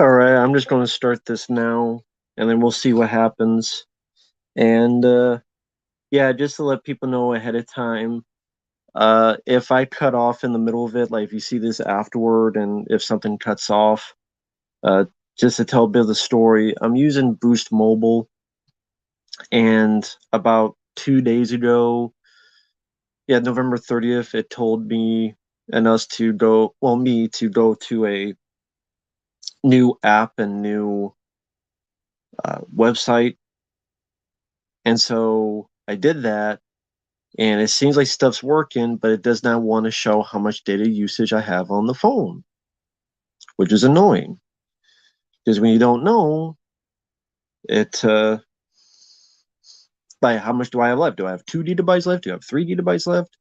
All right, I'm just going to start this now, and then we'll see what happens. And yeah, just to let people know ahead of time, if I cut off in the middle of it, like if you see this afterward, and if something cuts off, uh, just to tell a bit of the story, I'm using Boost Mobile, and about 2 days ago, yeah, November 30th, it told me and us to go, well, me to go to a new app and new website. And so I did that, and it seems like stuff's working, but it does not want to show how much data usage I have on the phone, which is annoying. Because when you don't know, it like how much do I have left? Do I have 2 gigabytes left? Do I have 3 gigabytes left?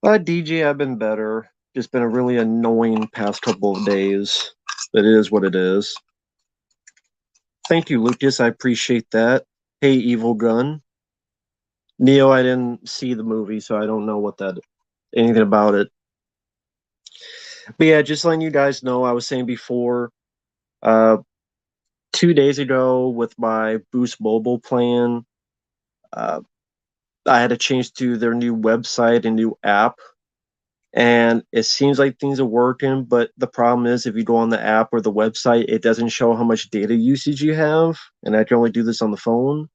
DJ, I've been better. Just been a really annoying past couple of days. It is what it is. Thank you, Lucas. I appreciate that. Hey, Evil Gun. Neo, I didn't see the movie, so I don't know what that anything about it. But yeah, just letting you guys know, I was saying before, uh, 2 days ago with my Boost Mobile plan, uh, I had to change to their new website and new app. And it seems like things are working, but the problem is if you go on the app or the website, it doesn't show how much data usage you have. And I can only do this on the phone.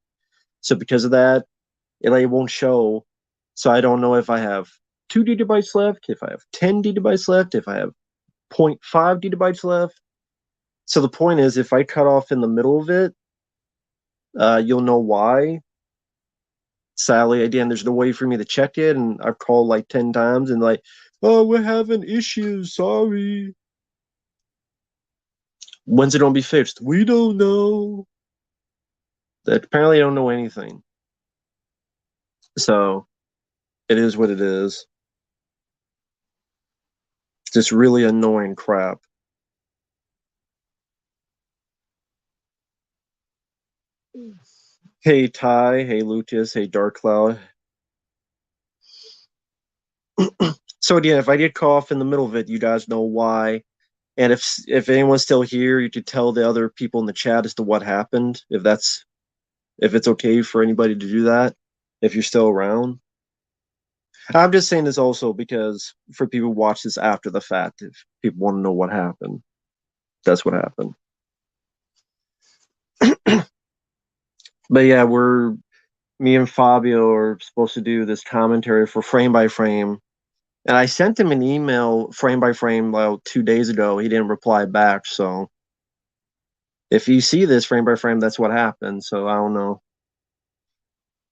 So because of that, it won't show. So I don't know if I have 2 gigabytes left, if I have 10 gigabytes left, if I have zero point 0.5 gigabytes left. So the point is, if I cut off in the middle of it, you'll know why. Sadly, again, there's no way for me to check it, and I've called like 10 times and like, oh, we're having issues. Sorry. When's it gonna be fixed? We don't know. That apparently I don't know anything. So it is what it is. Just really annoying crap. Hey Ty, hey Lucas, hey Dark Cloud. So again, if I get cut off in the middle of it, you guys know why. And if anyone's still here, you could tell the other people in the chat as to what happened. If it's okay for anybody to do that, if you're still around. I'm just saying this also because for people who watch this after the fact, if people want to know what happened, that's what happened. But yeah, me and Fabio are supposed to do this commentary for frame by frame. And I sent him an email frame by frame about 2 days ago. He didn't reply back. So if you see this frame by frame, that's what happened. So I don't know.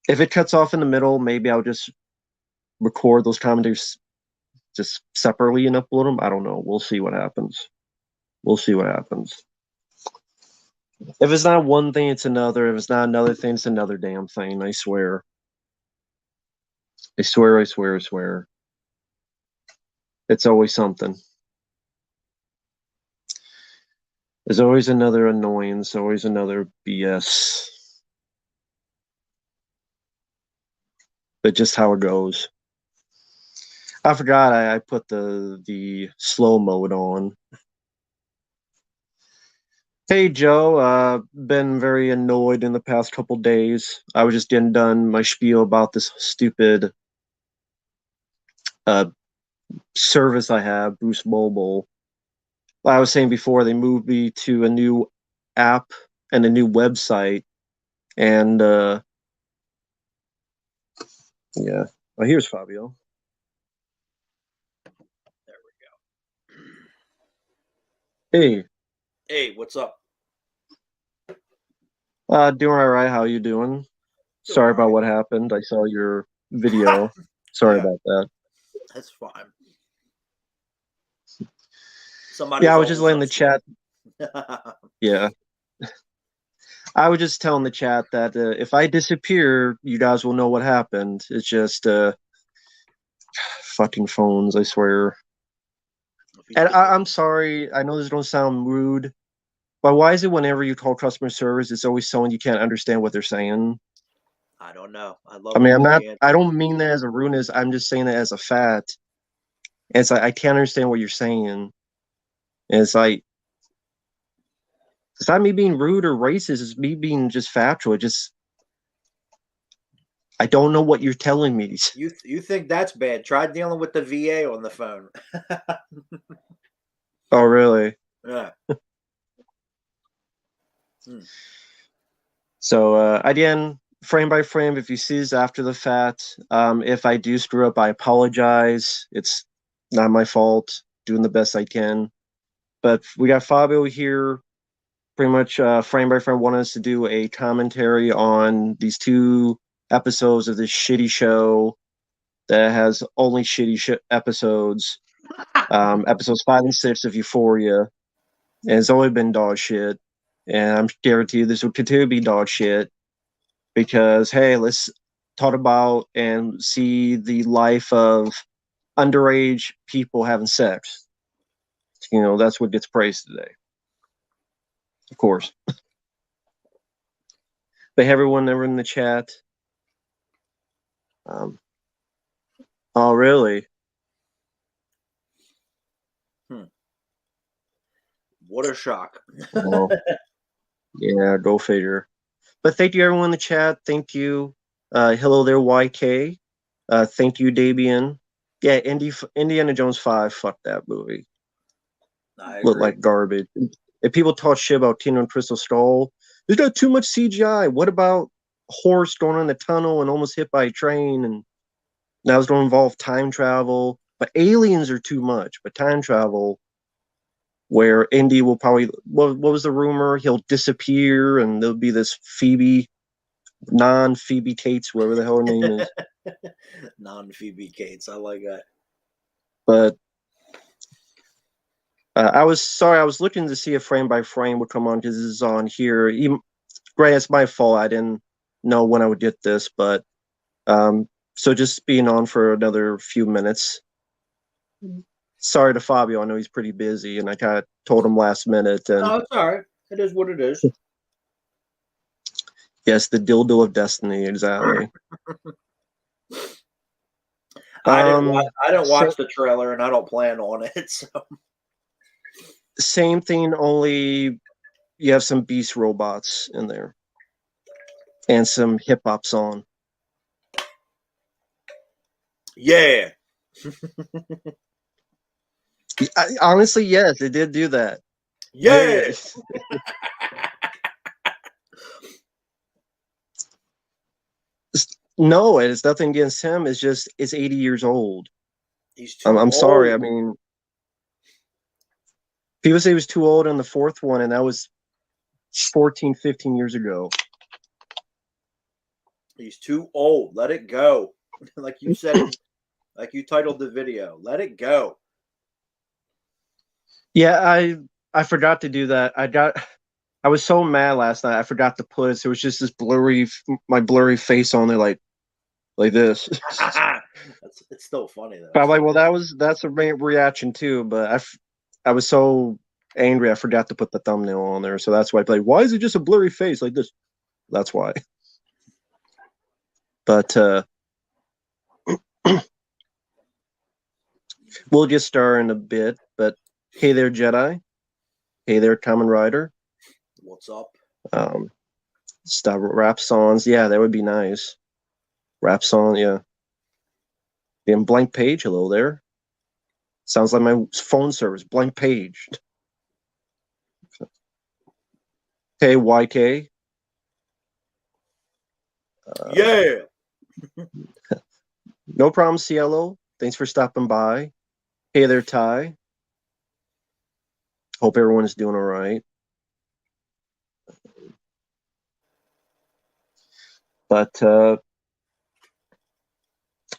If it cuts off in the middle, maybe I'll just record those commentaries just separately and upload them. I don't know. We'll see what happens. We'll see what happens. If it's not one thing, it's another. If it's not another thing, it's another damn thing. I swear. I swear, I swear, I swear. It's always something. There's always another annoyance, always another BS. But just how it goes. I forgot I put the slow mode on. Hey Joe, been very annoyed in the past couple days. I was just getting done my spiel about this stupid uh service I have, Boost Mobile. Like I was saying before, they moved me to a new app and a new website, and yeah. Oh, here's Fabio. There we go. Hey, Hey, what's up? doing all right. How you doing? Doing Sorry all about right. what happened. I saw your video. Sorry Yeah, about that. that's fine. Somebody Yeah, I is was just always letting the upset. chat. Yeah, I was just telling the chat that if I disappear, you guys will know what happened. It's just fucking phones, I swear. And I'm sorry. I know this don't sound rude, but why is it whenever you call customer service, it's always someone you can't understand what they're saying? I don't know. I I love mean, when I'm you not. can't. I don't mean that as a rudeness. I'm just saying that as a fact. It's like I can't understand what you're saying. And it's like It's not me being rude or racist. It's me being just factual. I don't know what you're telling me. You think that's bad? Try dealing with the VA on the phone. Oh, really? Yeah. Hmm. So, again, frame by frame, if you see this after the fact, if I do screw up, I apologize. It's not my fault. Doing the best I can. But we got Fabio here, pretty much frame by frame, wanted us to do a commentary on these 2 episodes of this shitty show that has only shitty episodes. Episodes 5 and 6 of Euphoria, and it's always been dog shit. And I'm guaranteed this will continue to be dog shit because hey, let's talk about and see the life of underage people having sex. You know, that's what gets praised today, of course. But hey, everyone ever in the chat. Oh, really? What a shock. Well, yeah, go figure. But thank you, everyone in the chat. Thank you. Hello there, YK. Thank you, Dabian. Yeah, Indiana Jones 5. Fuck that movie. I Looked agree. like garbage. If people talk shit about Kingdom and Crystal Skull, there's got too much CGI. What about horse going in the tunnel and almost hit by a train? And now it's going to involve time travel. But aliens are too much. But time travel, where Indy will probably, what was the rumor? He'll disappear and there'll be this Phoebe, non-Phoebe Tates, whatever the hell her name is. Non-Phoebe Cates. I like that. But I was looking to see if frame by frame would come on because this is on here. Granted, it's my fault. I didn't know when I would get this, but so just being on for another few minutes. Sorry to Fabio. I know he's pretty busy, and I kind of told him last minute. And No, it's all right. It is what it is. yes, the dildo of destiny, exactly. I didn't Sa- watch the trailer, and I don't plan on it. So Same thing, only you have some beast robots in there and some hip hop song. yeah, Honestly, yes, it did do that. yeah. No, it's nothing against him. It's just it's 80 years old. He's too I'm sorry. old. I mean, people say he was too old on the 4th one, and that was 14, 15 years ago. He's too old. Let it go. Like you said it. Like you titled the video. Let it go. Yeah, I forgot to do that. I was so mad last night. I forgot to put it. So it was just this my blurry face on there, like this. It's still funny though. But I'm like, well, that's a reaction too. But I was so angry, I forgot to put the thumbnail on there. So that's why I play. Why is it just a blurry face like this? That's why. But we'll get started in a bit. But hey there, Jedi. Hey there, Kamen Rider. What's up? Stop rap songs. Yeah, that would be nice. Rap song, yeah. And blank page, hello there. Sounds like my phone service. Blank page. Hey, YK. Yeah. No problem, Cielo. Thanks for stopping by. Hey there, Ty. Hope everyone is doing all right. But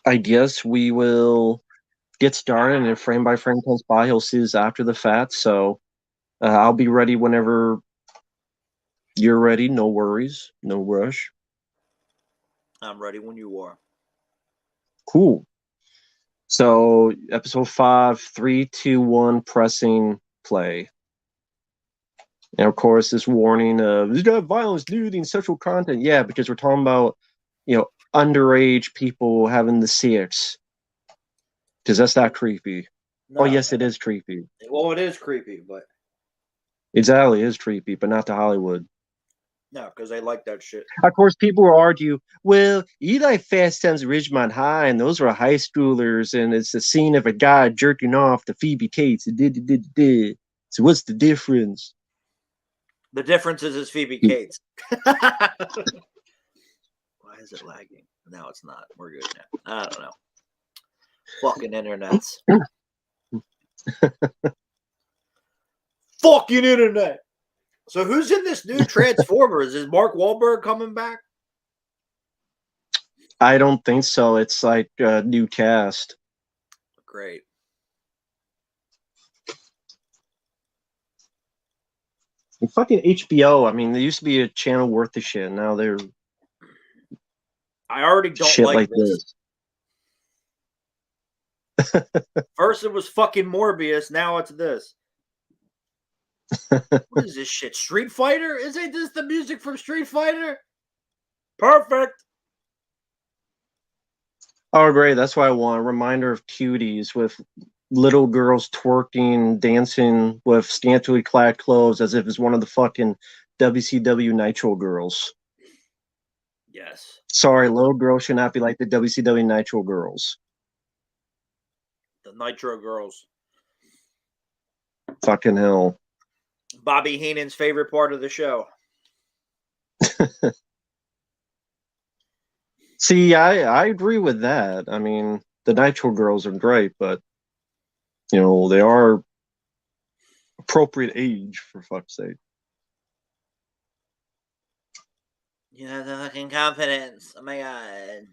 I guess we will get started, and if frame by frame comes by, he'll see this after the fact. So I'll be ready whenever you're ready. No worries. No rush. I'm ready when you are. Cool. So episode 5, 3, 2, 1, pressing play. And of course, this warning of there's got violence, nudity, and sexual content. Yeah, because we're talking about, underage people having the sex. Because that's not creepy. Oh, No. yes, it is creepy. Well, it is creepy, but Exactly, it is creepy, but not to Hollywood. No, because they like that shit. Of course, people will argue, well, you like Fast Times at Ridgemont High, and those were high schoolers, and it's the scene of a guy jerking off to Phoebe Cates. So what's the difference? The difference is Phoebe Cates. Why is it lagging? No, it's not. We're good now. I don't know. Fucking internets. Fucking internet. So who's in this new Transformers? Is Mark Wahlberg coming back? I don't think so. It's like a new cast. Great. And fucking HBO. I mean, there used to be a channel worth of shit. Now they're I already don't shit like like this. First it was fucking Morbius. Now it's this. What is this shit? Street Fighter? Isn't this the music from Street Fighter? Perfect. Oh, great. That's what I want. A reminder of cuties with little girls twerking, dancing with scantily clad clothes as if it's one of the fucking WCW Nitro girls. Yes. Sorry, little girls should not be like the WCW Nitro girls. The Nitro Girls. Fucking hell. Bobby Heenan's favorite part of the show. See, I agree with that. I mean, the Nitro girls are great, but you know, they are appropriate age for fuck's sake. You have the fucking confidence. Oh my god.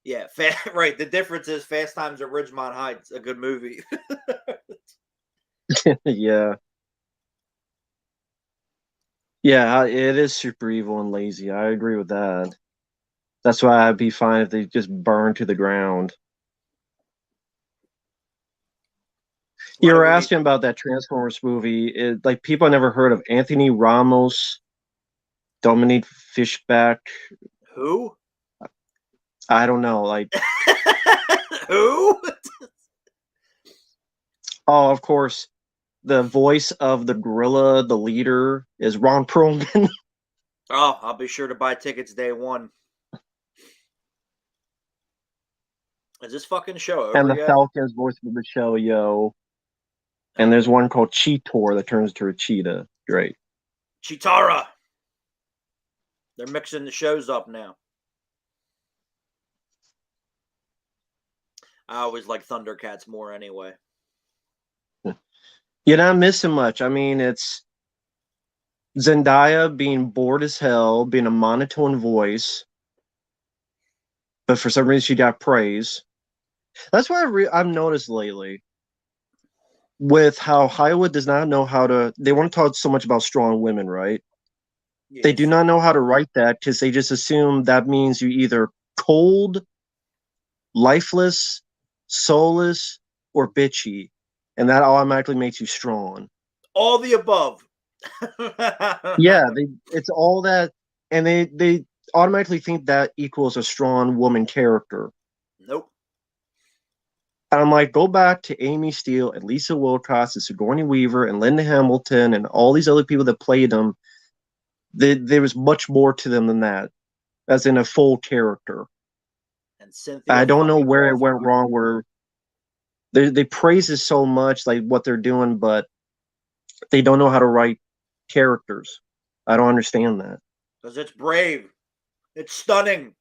Yeah, right. The difference is Fast Times at Ridgemont High. It's a good movie. Yeah. Yeah, it is super evil and lazy. I agree with that. That's why I'd be fine if they just burn to the ground. You were asking about that Transformers movie. Like people never heard of Anthony Ramos, Dominique Fishback. Who? I don't know. Like, Who? oh, of course, the voice of the gorilla, the leader, is Ron Perlman. Oh, I'll be sure to buy tickets day one. Is this fucking show over And the yet? Falcon's voice of the show, yo. And there's one called Cheetor that turns into a cheetah. Great. Chitara. They're mixing the shows up now. I always like Thundercats more anyway. You're not missing much. I mean, it's Zendaya being bored as hell, being a monotone voice, but for some reason she got praise. That's what I've noticed lately with how Hollywood does not know how to. They want to talk so much about strong women, right? Yes. They do not know how to write that because they just assume that means you either cold, lifeless, soulless, or bitchy, and that automatically makes you strong. All the above. Yeah, it's all that, and they automatically think that equals a strong woman character. Nope. And I'm like, go back to Amy Steele and Lisa Wilcox and Sigourney Weaver and Linda Hamilton and all these other people that played them. There was much more to them than that, as in a full character. And Cynthia. I don't know where it went wrong. Where they praise it so much, like what they're doing, but they don't know how to write characters. I don't understand that. Because it's brave. It's stunning.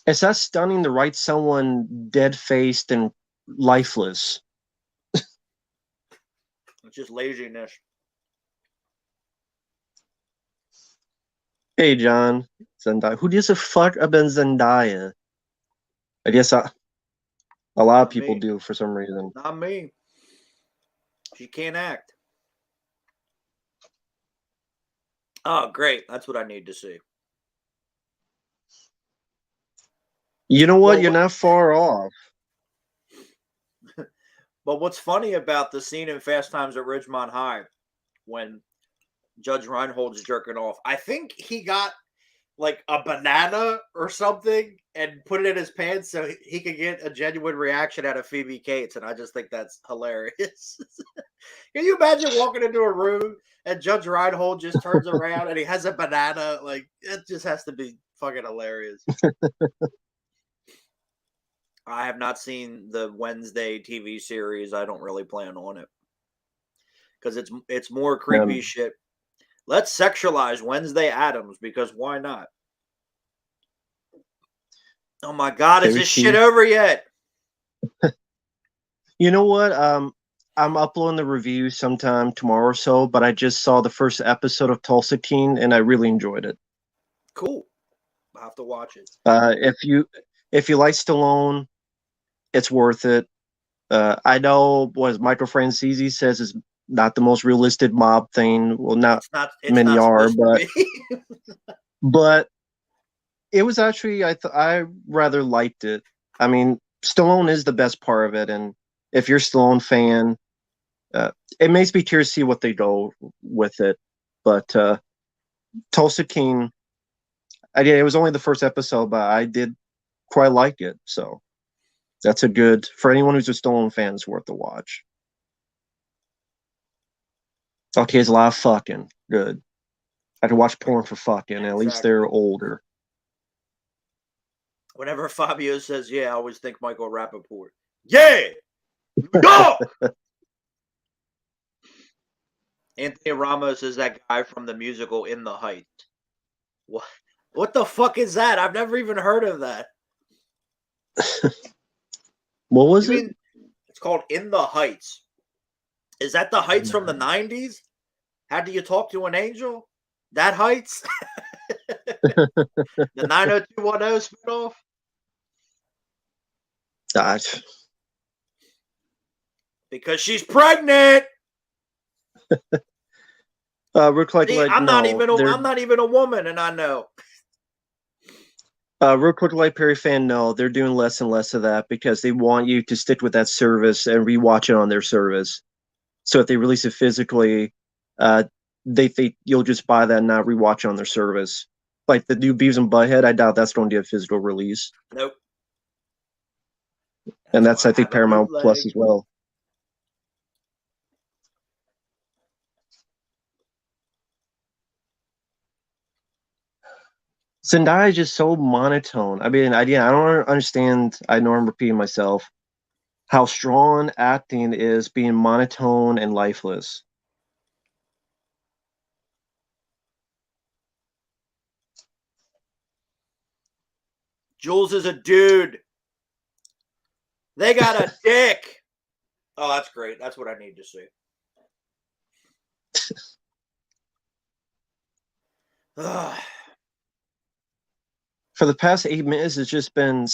It's not stunning to write someone dead-faced and lifeless. It's just laziness. Hey, John. Zendaya. Who gives a fuck about Zendaya? I guess a lot of people do for some reason. Not me. She can't act. Oh, great. That's what I need to see. You know what? You're not far off. But what's funny about the scene in Fast Times at Ridgemont High when Judge Reinhold's jerking off, I think he got like a banana or something and put it in his pants so he could get a genuine reaction out of Phoebe Cates, and I just think that's hilarious. Can you imagine walking into a room and Judge Reinhold just turns around and he has a banana? Like, it just has to be fucking hilarious. I have not seen the Wednesday TV series. I don't really plan on it because it's more creepy shit. Let's sexualize Wednesday Addams because why not? Oh my god, is this shit over yet? You know what? I'm uploading the review sometime tomorrow or so, but I just saw the first episode of Tulsa King and I really enjoyed it. Cool. I'll have to watch it. If you like Stallone, it's worth it. I know what Michael Francese says is not the most realistic mob thing. Well, not many are, but it was actually I rather liked it. I mean, Stallone is the best part of it, and if you're a Stallone fan, it makes me curious to see what they go with it. But Tulsa King, it was only the first episode, but I did quite like it. So that's a good for anyone who's a Stallone fan. It's worth the watch. Okay, it's a lot of fucking good. I can watch porn for fucking. Exactly. At least they're older. Whenever Fabio says, "Yeah," I always think Michael Rappaport. Yeah, go. Anthony Ramos is that guy from the musical In the Heights. What the fuck is that? I've never even heard of that. What was it? It's called In the Heights. Is that the Heights from the 90s? How do you talk to an angel? That Heights? The 90210 spinoff? Gosh. Because she's pregnant. Rick I'm not even a woman, and I know. Real quick, like Perry fan, no, they're doing less and less of that because they want you to stick with that service and rewatch it on their service. So if they release it physically, they think you'll just buy that and not rewatch it on their service. Like the new Beavis and Butthead, I doubt that's going to get a physical release. Nope. And that's I think Paramount Plus as well. Zendaya is just so monotone. I mean, I don't understand. I know I'm repeating myself. How strong acting is being monotone and lifeless. Jules is a dude. They got a dick. Oh, that's great. That's what I need to see. For the past 8 minutes, it's just been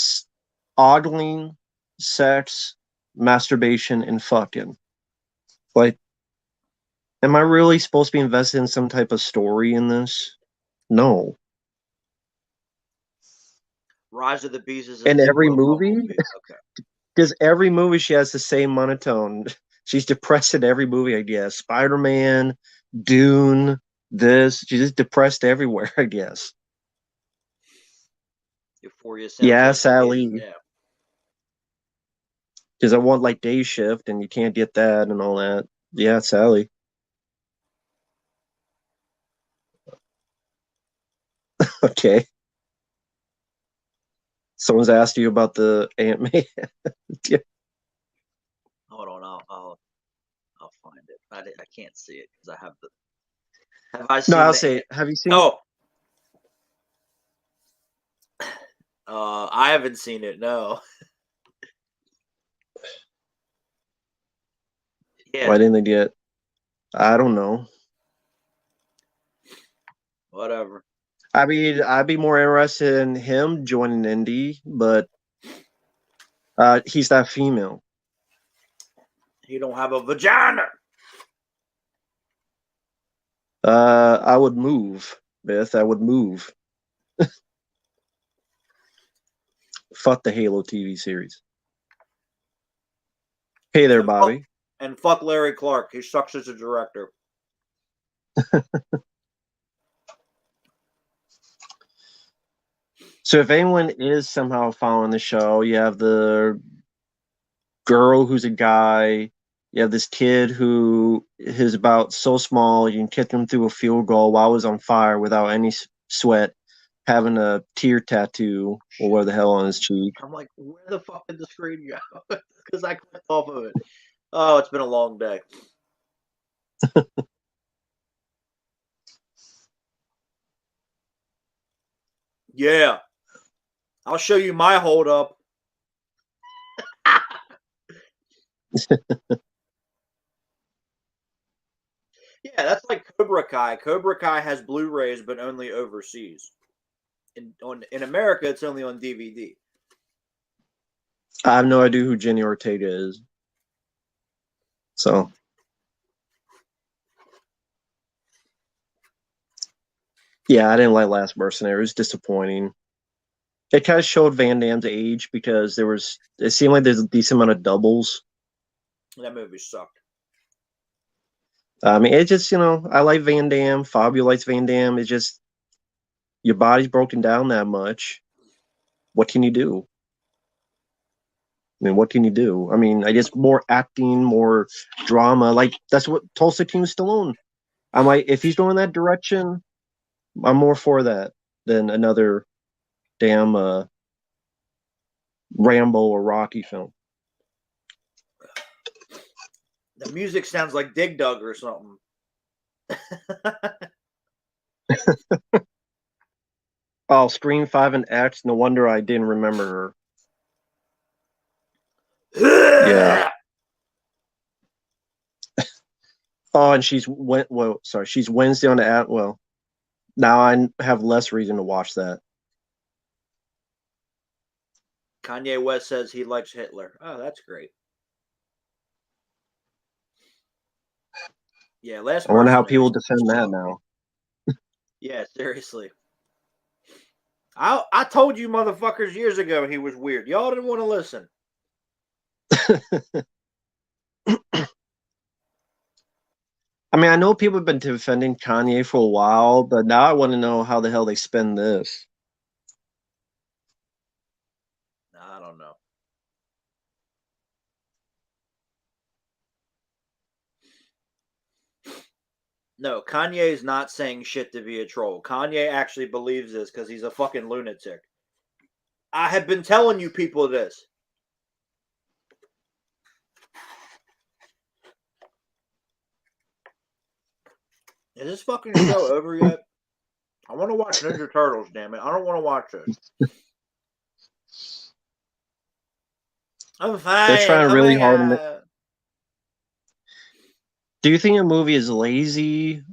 ogling, sex, masturbation, and fucking. Like, am I really supposed to be invested in some type of story in this? No. Rise of the Beast is in every movie? Okay. Because every movie she has the same monotone. She's depressed in every movie, I guess. Spider-Man, Dune, this. She's just depressed everywhere, I guess. Euphoria sounds yeah, like Sally. Yeah. Because I want like day shift and you can't get that and all that. Yeah, Sally. Okay. Someone's asked you about the Ant-Man. Yeah. Hold on, I'll find it. I can't see it because I have the. Have I seen? No, I'll say. Have you seen? Oh. I haven't seen it. No. Yeah. Why didn't they get? I don't know. Whatever. I mean, I'd be more interested in him joining Indy, but he's that female. He don't have a vagina. I would move, Beth. I would move. Fuck the Halo TV series. Hey there, Bobby. And fuck Larry Clark. He sucks as a director. So if anyone is somehow following the show, you have the girl who's a guy. You have this kid who is about so small you can kick him through a field goal while he's on fire without any sweat, having a tear tattoo or where the hell on his cheek. I'm like, where the fuck did the screen go? Because I clicked off of it. Oh, it's been a long day. Yeah. I'll show you my hold up. Yeah, that's like Cobra Kai. Cobra Kai has Blu-rays, but only overseas. In America, it's only on DVD. I have no idea who Jenny Ortega is. So yeah, I didn't like Last Mercenary. It was disappointing. It kind of showed Van Damme's age because it seemed like there's a decent amount of doubles. That movie sucked. I mean, it just, I like Van Damme. Fabio likes Van Damme. It's just your body's broken down that much. What can you do? I mean, what can you do? I mean, I guess more acting, more drama. Like that's what Tulsa King Stallone. I'm like, if he's going that direction, I'm more for that than another damn Rambo or Rocky film. The music sounds like Dig Dug or something. Oh, Scream 5 and X. No wonder I didn't remember her. Yeah. Oh, and she's Wednesday on the app. Well, now I have less reason to watch that. Kanye West says he likes Hitler. Oh, that's great. Yeah, Last I wonder how Mercenary. people defend that now. Yeah, seriously. I told you motherfuckers years ago he was weird. Y'all didn't want to listen. I mean, I know people have been defending Kanye for a while, but now I want to know how the hell they spend this. I don't know. No, Kanye is not saying shit to be a troll. Kanye actually believes this because he's a fucking lunatic. I have been telling you people this. Is this fucking show over yet? I want to watch Ninja Turtles, damn it. I don't want to watch this. I'm fine. They're trying Oh really my hard. God. Do you think a movie is lazy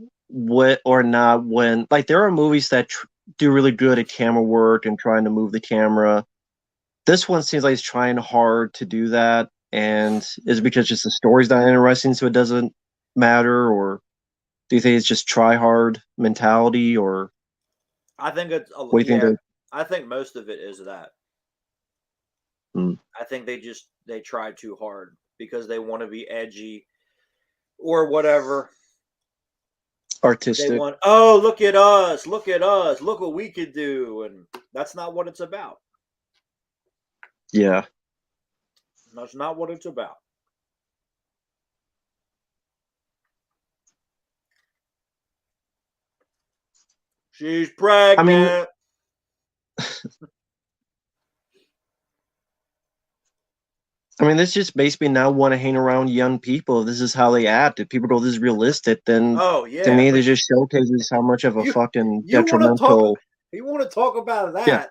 or not when, like, there are movies that do really good at camera work and trying to move the camera? This one seems like it's trying hard to do that. And is it because just the story's not interesting, so it doesn't matter? Or do you think it's just try hard mentality? Or I think it's what do you think? yeah. I think most of it is that. Hmm. I think they try too hard because they want to be edgy or whatever. They Artistic? want, oh, look at us, look at us, look what we could do, and that's not what it's about. Yeah. That's not what it's about. She's I mean, pregnant. this just makes me now want to hang around young people. If this is how they act. If people go, this is realistic, then Oh to yeah, me, but this just showcases how much of a you fucking you want to talk detrimental. you want to talk about Yeah,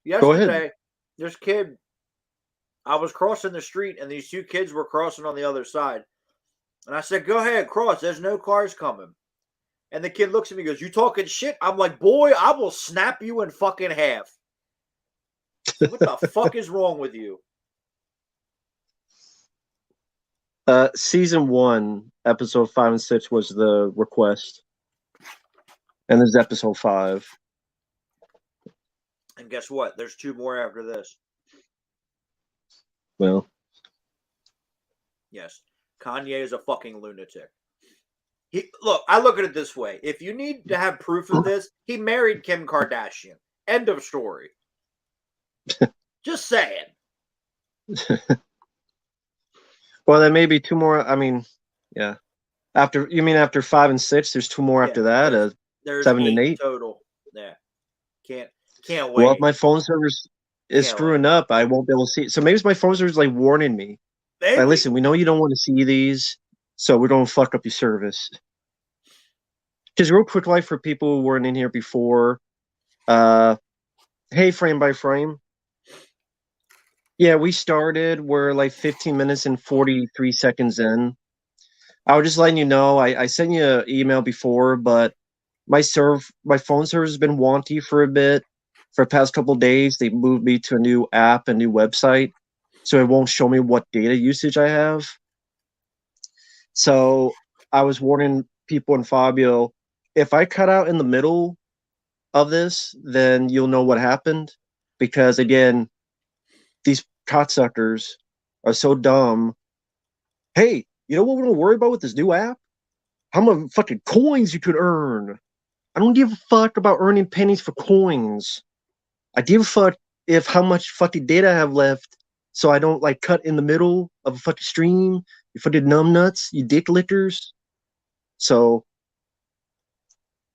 that. go ahead. Yesterday, this kid, I was crossing the street and these two kids were crossing on the other side. And I said, go ahead, cross. There's no cars coming. And the kid looks at me and goes, you talking shit? I'm like, boy, I will snap you in fucking half. So what the fuck is wrong with you? Season 1, episode 5 and 6 was the request, and this is episode 5. And guess what? There's two more after this. Well, Yes. Kanye is a fucking lunatic. Look, I look at it this way. If you need to have proof of this, he married Kim Kardashian. End of story. Just saying. Well, then maybe two more. I mean, yeah. After 5 and 6, there's two more after that. There's 7 and 8 8. total. Yeah. Can't Well, if wait. my phone service is Can't wait. screwing up, I won't be able to see it. So maybe it's my phone service like warning me. Like, Maybe. listen, we know you don't want to see these, so we're gonna fuck up your service. Just real quick, life for people who weren't in here before. Hey, frame by frame. Yeah, we started. We're like 15 minutes and 43 seconds in. I was just letting you know. I sent you an email before, but my phone server has been wonky for a bit. For the past couple of days, they moved me to a new app, a new website, so it won't show me what data usage I have. So I was warning people and Fabio, if I cut out in the middle of this, then you'll know what happened. Because again, these cocksuckers are so dumb. Hey, you know what we're gonna worry about with this new app? How much fucking coins you could earn. I don't give a fuck about earning pennies for coins. I give a fuck if how much fucking data I have left, so I don't like cut in the middle of a fucking stream. You fucking numbnuts, you dick lickers. So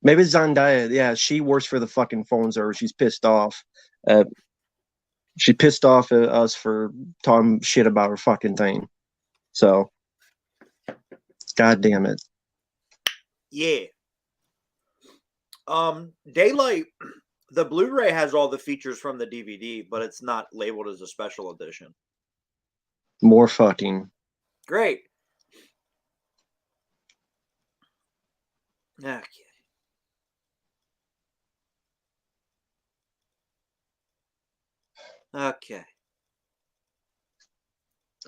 maybe Zendaya, yeah, she works for the fucking phone server. She's pissed off. Uh, she pissed off at us for talking shit about her fucking thing. So, god damn it. Yeah. Daylight, the Blu-ray has all the features from the DVD, but it's not labeled as a special edition. More fucking. Great. Okay. Okay.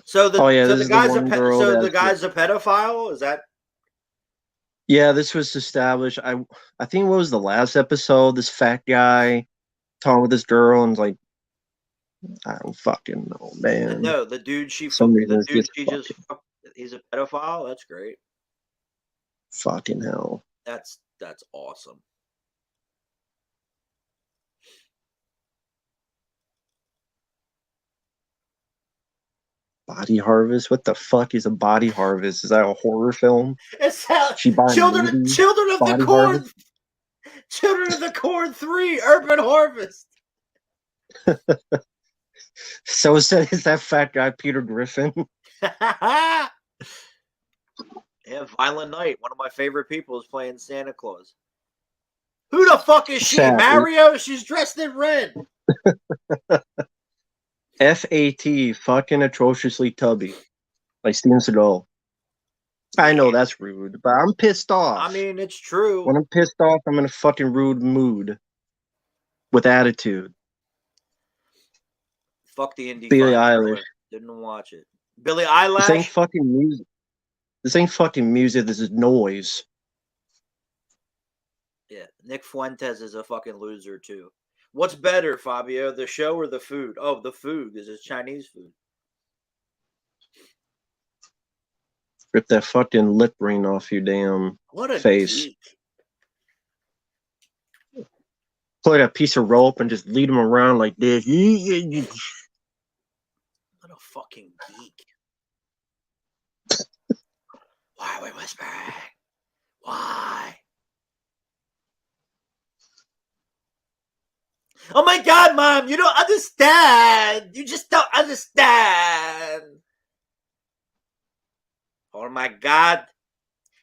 So Oh yeah, this the is the guy's one girl so the that's guy's a pedophile? Is that yeah, this was established. I think what was the last episode? This fat guy talking with this girl and like I don't fucking know, man. no, the dude she For some fucked reason the it's dude just she just fucked, he's a pedophile? That's great. fucking hell. That's awesome. Body Harvest? What the fuck is a Body Harvest? Is that a horror film? It's how She buying a movie? Children of the Body Corn Harvest? Children of the Corn 3 Urban Harvest. So is that fat guy Peter Griffin? Yeah, Violent Night. One of my favorite people is playing Santa Claus. Who the fuck is she? Chat. Mario? She's dressed in red. FAT, fucking atrociously tubby. Like Steven Seagal. I know Yeah. that's rude, but I'm pissed I off. mean, it's true. When I'm pissed off, I'm in a fucking rude mood with attitude. Fuck the Indie Billie Crime Eilish. trailer. Didn't watch it. Billie This ain't Eyelash? fucking music. This ain't fucking music. This is noise. Yeah. Nick Fuentes is a fucking loser, too. What's better, Fabio? The show or the food? Oh, the food, because it's Chinese food. Rip that fucking lip ring off your damn What a face. geek. Pull like a piece of rope and just lead him around like this. What a fucking geek. Why are we whispering? Why? Oh my god, Mom, you don't understand. You just don't understand. Oh my god.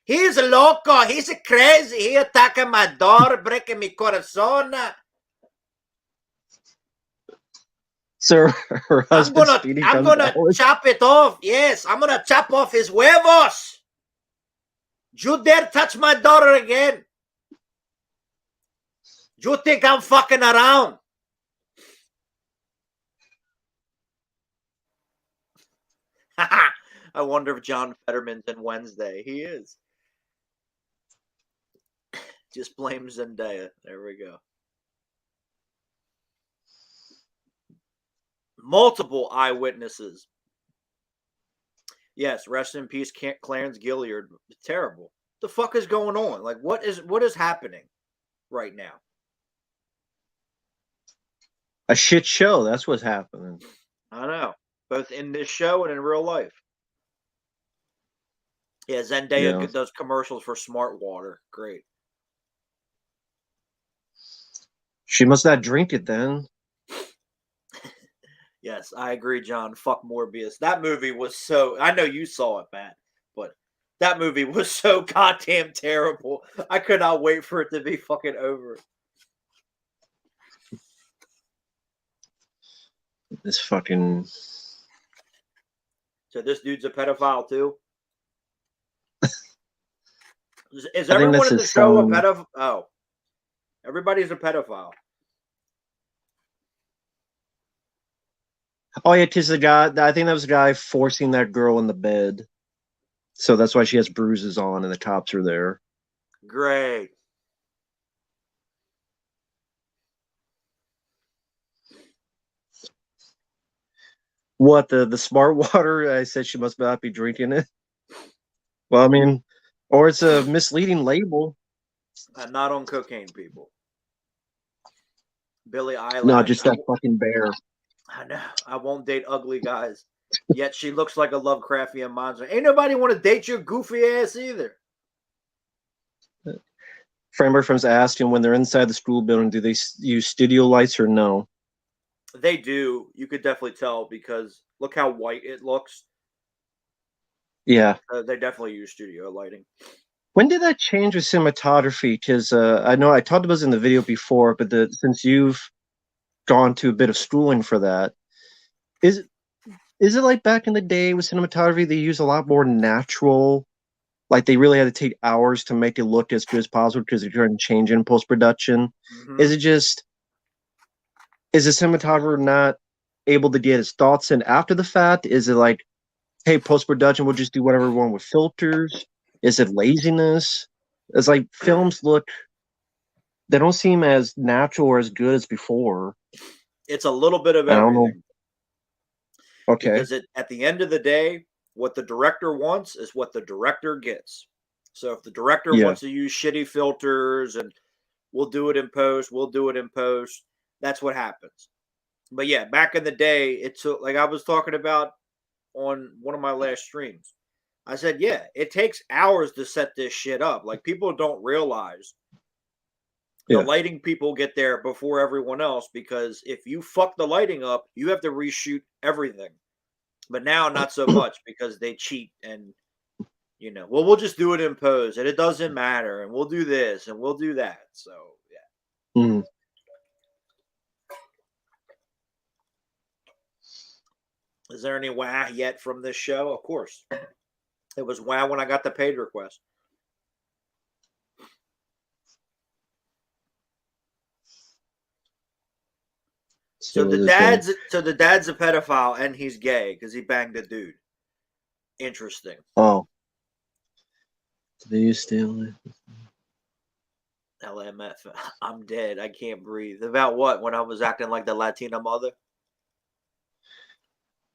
He's a loco. He's a crazy. He attacking my door, breaking me corazon. So her husband's speeding I'm comes gonna out. chop it off. Yes, I'm gonna chop off his huevos. You dare touch my daughter again? You think I'm fucking around? I wonder if John Fetterman's in Wednesday. He is. Just blame Zendaya. There we go. Multiple eyewitnesses. Yes, rest in peace, Clarence Gilliard. Terrible. The fuck is going on? Like, what is happening right now? A shit show. That's what's happening. I know, both in this show and in real life. Yeah, Yeah. Zendaya does commercials for Smart Water. Great. She must not drink it then. Yes, I agree, John. Fuck Morbius. That movie was so. I know you saw it, Matt, but that movie was so goddamn terrible. I could not wait for it to be fucking over. This fucking. So this dude's a pedophile too. Is I think everyone that's in the his show a son. pedophile? Oh, everybody's a pedophile. Oh yeah, tis the guy. I think that was the guy forcing that girl in the bed. So that's why she has bruises on, and the cops are there. Great. What the smart water? I said she must not be drinking it. Well, I mean, or it's a misleading label. I'm not on cocaine, people. Billie No, Eyelash. just that fucking bear. I know. I won't date ugly guys. Yet she looks like a Lovecraftian monster. Ain't nobody want to date your goofy ass either. Framer friends asked him when they're inside the school building, do they use studio lights or no? They do. You could definitely tell because look how white it looks. Yeah. They definitely use studio lighting. When did that change with cinematography? Because I know I talked about this in the video before, but since you've gone to a bit of schooling for that, is is it like back in the day with cinematography they use a lot more natural, like they really had to take hours to make it look as good as possible because they're trying to change in post production? Mm-hmm. Is it just is the cinematographer not able to get his thoughts in after the fact? Is it like, hey, post production, we'll just do whatever we want with filters? Is it laziness? It's like films look, they don't seem as natural or as good as before. It's a little bit of I don't know. everything Okay. because at the end of the day, what the director wants is what the director gets. So if the director Yeah. wants to use shitty filters and we'll do it in post, we'll do it in post. That's what happens. But yeah, back in the day, it took like I was talking about on one of my last streams. I said, yeah, it takes hours to set this shit up. Like people don't realize the Yeah. lighting people get there before everyone else because if you fuck the lighting up, you have to reshoot everything. But now not so much because they cheat and well, we'll just do it in pose and it doesn't matter and we'll do this and we'll do that. So yeah. Mm. Is there any wah yet from this show? Of course. It was wah when I got the paid request. See what this is. So the dad's a pedophile and he's gay because he banged a dude. Interesting. Oh. Do they use steal? LMF. I'm dead. I can't breathe. About what? When I was acting like the Latina mother?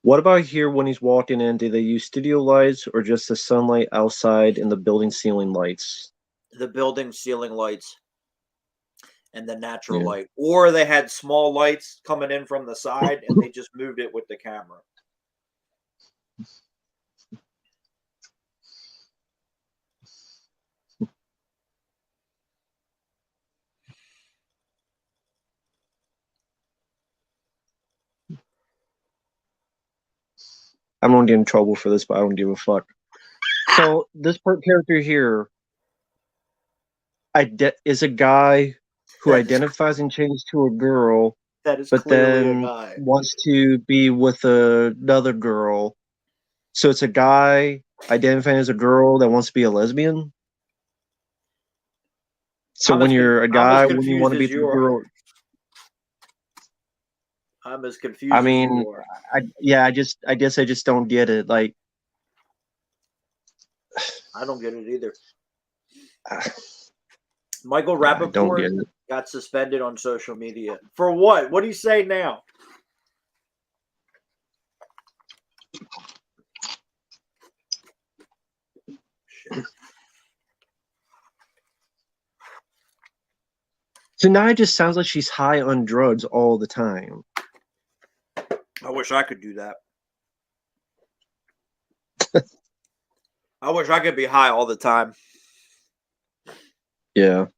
What about here when he's walking in? Do they use studio lights or just the sunlight outside and the building ceiling lights? The building ceiling lights and the natural Yeah. light. Or they had small lights coming in from the side and they just moved it with the camera. I'm gonna get in trouble for this, but I don't give a fuck. So this character here is a guy who That is identifies and changes to a girl, that is but clearly a then guy. wants to be with another girl. So it's a guy identifying as a girl that wants to be a lesbian. So when you're a I'm as guy, when you want confused to be as with a you are. girl, I'm as I confused as mean, you are. I guess I just don't get it. Like, I don't get it either. Michael I don't Rappaport get it. got suspended on social media. For what? What do you say now? Shit. So now it just sounds like she's high on drugs all the time. I wish I could do that. I wish I could be high all the time. Yeah.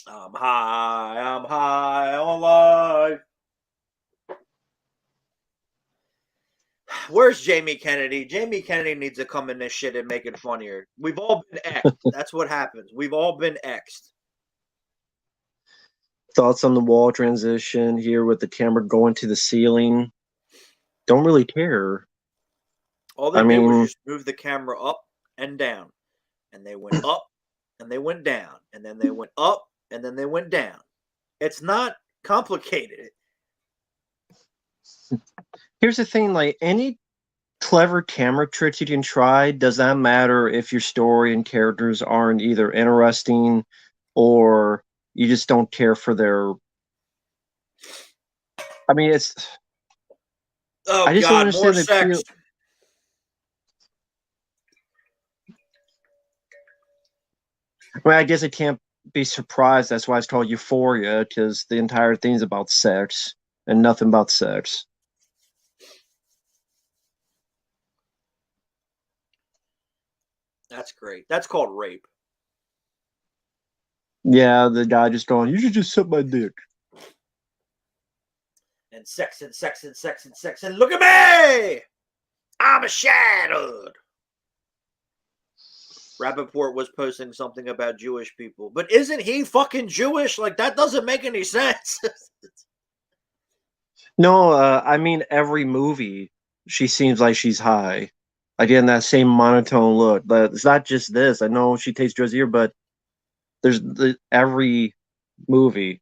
I'm high on life. Where's Jamie Kennedy? Jamie Kennedy needs to come in this shit and make it funnier. We've all been X'd. That's what happens. We've all been X'd. Thoughts on the wall transition here with the camera going to the ceiling? Don't really care. All I they did was mean, just move the camera up and down. And they went up and they went down. And then they went up and then they went down. It's not complicated. here's the thing, like any clever camera tricks you can try does not matter if your story and characters aren't either interesting or you just don't care for their. I mean, it's. Oh I just don't God, more understand the sex. appeal. I mean, I guess I can't be surprised. That's why it's called Euphoria, because the entire thing's about sex and nothing about sex. That's great. That's called rape. Yeah, the guy just going, "You should just suck my dick." And sex and sex and sex and sex and look at me! I'm a shadowed. Rappaport was posting something about Jewish people. But isn't he fucking Jewish? Like, that doesn't make any sense. No, I mean every movie, she seems like she's high. Again, that same monotone look. But it's not just this. I know she takes drugs here, but there's every movie.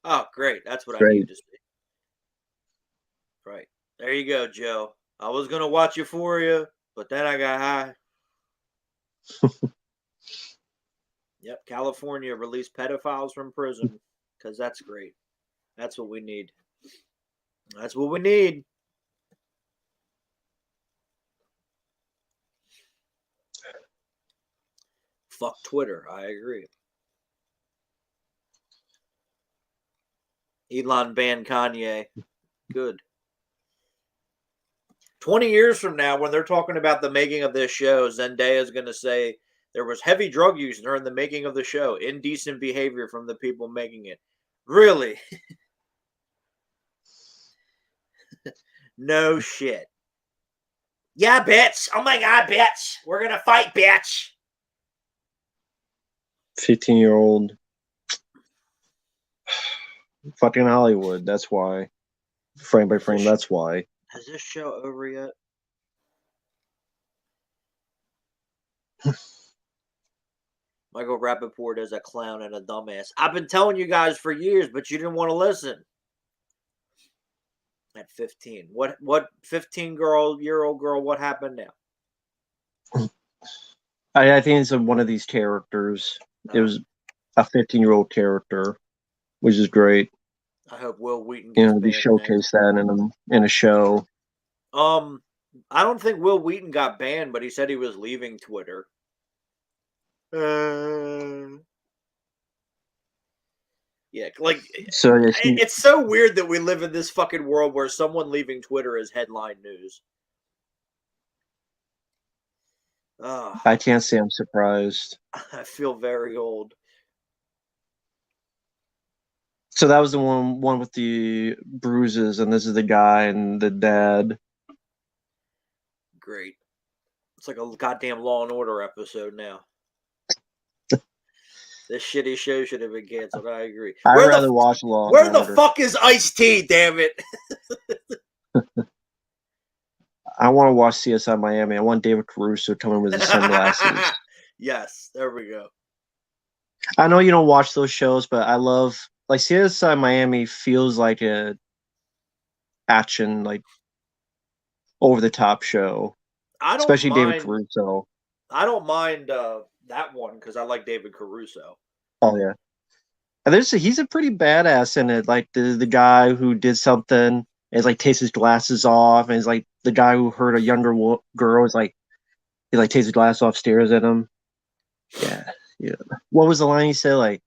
Oh, great. That's what I Great. need to see. Right. There you go, Joe. I was going to watch Euphoria, but then I got high. Yep. California released pedophiles from prison because that's great. That's what we need. That's what we need. Fuck Twitter. I agree. Elon banned Kanye. Good. 20 years from now, when they're talking about the making of this show, Zendaya is going to say there was heavy drug use during the making of the show, indecent behavior from the people making it. Really? No shit. Yeah, bitch. Oh my God, bitch. We're going to fight, bitch. 15-year-old. Fucking Hollywood. That's why. Frame by frame. That's why. Is this show over yet? Michael Rappaport is a clown and a dumbass. I've been telling you guys for years, but you didn't want to listen. At 15. What 15-year-old girl, what happened now? I think it's one of these characters. It was a 15-year-old character, which is great. I hope Will Wheaton You gets know, they banned showcase that in a show. I don't think Will Wheaton got banned, but he said he was leaving Twitter. Yeah, like So it's so weird that we live in this fucking world where someone leaving Twitter is headline news. I can't say I'm surprised. I feel very old. So that was the one with the bruises, and this is the guy and the dad. Great. It's like a goddamn Law and Order episode now. This shitty show should have been canceled. I agree. I'd rather watch Law and Where the Order. fuck is Ice-T, damn it? I want to watch CSI Miami. I want David Caruso coming with his sunglasses. Yes, there we go. I know you don't watch those shows, but I love like CSI Miami feels like a action, like over the top show. Especially David Caruso. I don't mind that one because I like David Caruso. Oh yeah. And he's a pretty badass in it. Like the guy who did something and like takes his glasses off, and he's like the guy who hurt a younger girl is like he like takes his glasses off, stares at him. Yeah, Yeah. What was the line he said? Like,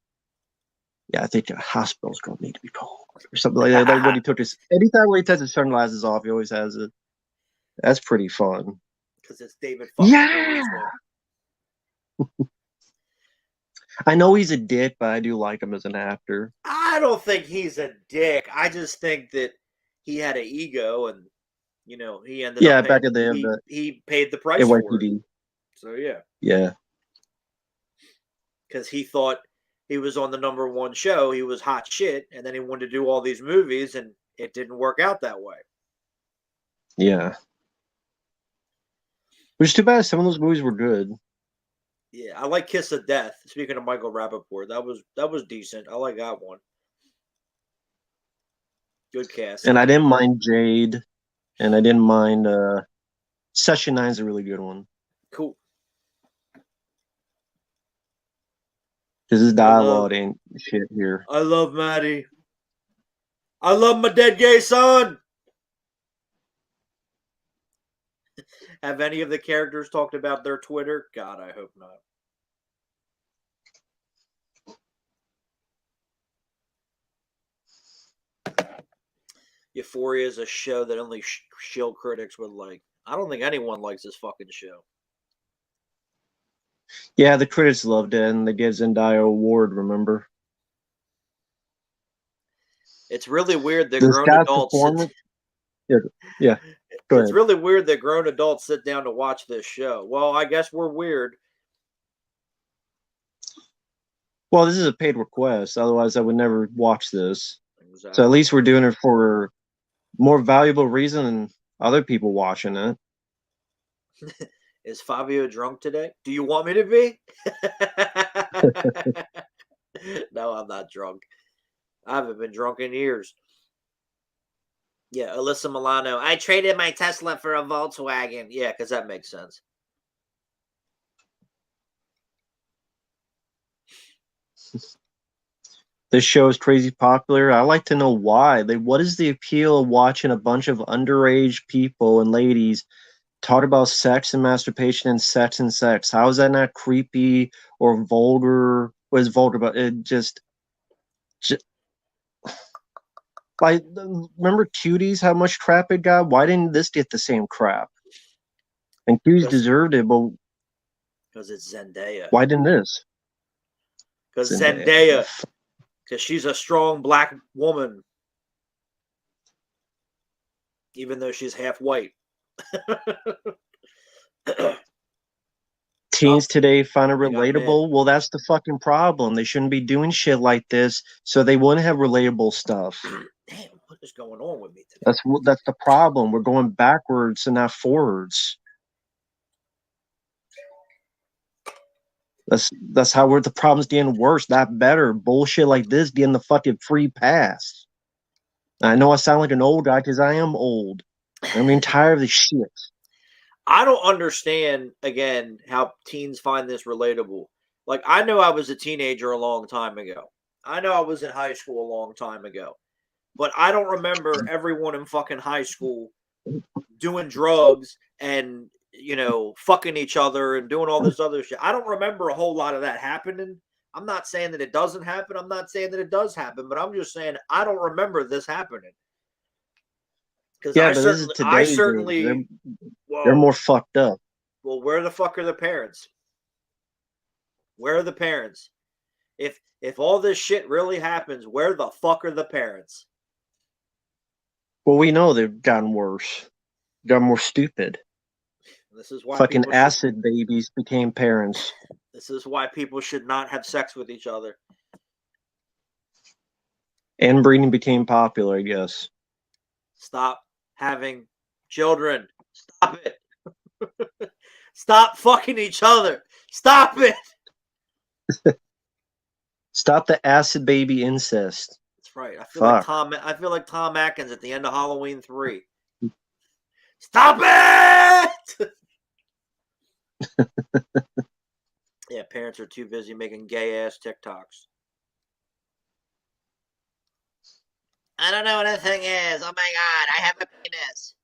yeah, I think a hospital's gonna need to be called or something like that. Like when he took his anytime when he takes his sunglasses off, he always has it. That's pretty fun. Because it's David fucking Yeah. Caruso. I know he's a dick, but I do like him as an actor. I don't think he's a dick. I just think that he had an ego, and he ended up Yeah, back paying. at the end of He paid the price for it. NYPD. So yeah, Yeah. because he thought he was on the number one show. He was hot shit, and then he wanted to do all these movies, and it didn't work out that way. Yeah. Which is too bad. Some of those movies were good. Yeah, I like Kiss of Death. Speaking of Michael Rappaport, that was decent. I like that one. Good And casting. I didn't mind Jade. And I didn't mind Session 9 is a really good one. Cool. Because his I love dialogue ain't shit here. I love Maddie. I love my dead gay son. Have any of the characters talked about their Twitter? God, I hope not. Euphoria is a show that only shill critics would like. I don't think anyone likes this fucking show. Yeah, the critics loved it, and they gave Zendaya an award, remember? It's really weird that This grown guy's adults sit. performance. Yeah, yeah. Go It's ahead. really weird that grown adults sit down to watch this show. Well, I guess we're weird. Well, this is a paid request. Otherwise, I would never watch this. So at Exactly. least we're doing it for more valuable reason than other people watching it. Is Fabio drunk today? Do you want me to be? No, I'm not drunk. I haven't been drunk in years. Yeah, Alyssa Milano. I traded my Tesla for a Volkswagen. Yeah, because that makes sense. This show is crazy popular. I like to know why. What is the appeal of watching a bunch of underage people and ladies talk about sex and masturbation and sex and sex? How is that not creepy or vulgar? What is vulgar? But it just like remember Cuties? How much crap it got? Why didn't this get the same crap? And Cuties Because deserved it, but it's Zendaya. why didn't this? Because Zendaya. Zendaya. Because she's a strong black woman. Even though she's half white. Teens Stop today find it picking on men. relatable. Well, that's the fucking problem. They shouldn't be doing shit like this, so they wouldn't have relatable stuff. Damn, what is going on with me today? That's the problem. We're going backwards and not forwards. That's how the problem's getting worse, not better. Bullshit like this getting the fucking free pass. And I know I sound like an old guy because I am old. I'm getting tired of this shit. I don't understand, again, how teens find this relatable. Like, I know I was a teenager a long time ago. I know I was in high school a long time ago. But I don't remember everyone in fucking high school doing drugs and, fucking each other and doing all this other shit. I don't remember a whole lot of that happening. I'm not saying that it doesn't happen. I'm not saying that it does happen, but I'm just saying I don't remember this happening. Because Yeah, but this is I today's age. certainly, They're whoa, more fucked up. well, where the fuck are the parents? Where are the parents? If all this shit really happens, where the fuck are the parents? Well, we know they've gotten worse. Got more stupid. This is why Fucking people should. acid babies became parents. This is why people should not have sex with each other. And breeding became popular, I guess. Stop having children. Stop it. Stop fucking each other. Stop it. Stop the acid baby incest. That's right. Fuck. I feel like Tom Atkins at the end of Halloween 3. Stop it! Yeah, parents are too busy making gay ass TikToks. I don't know what a thing is. Oh my god, I have a penis.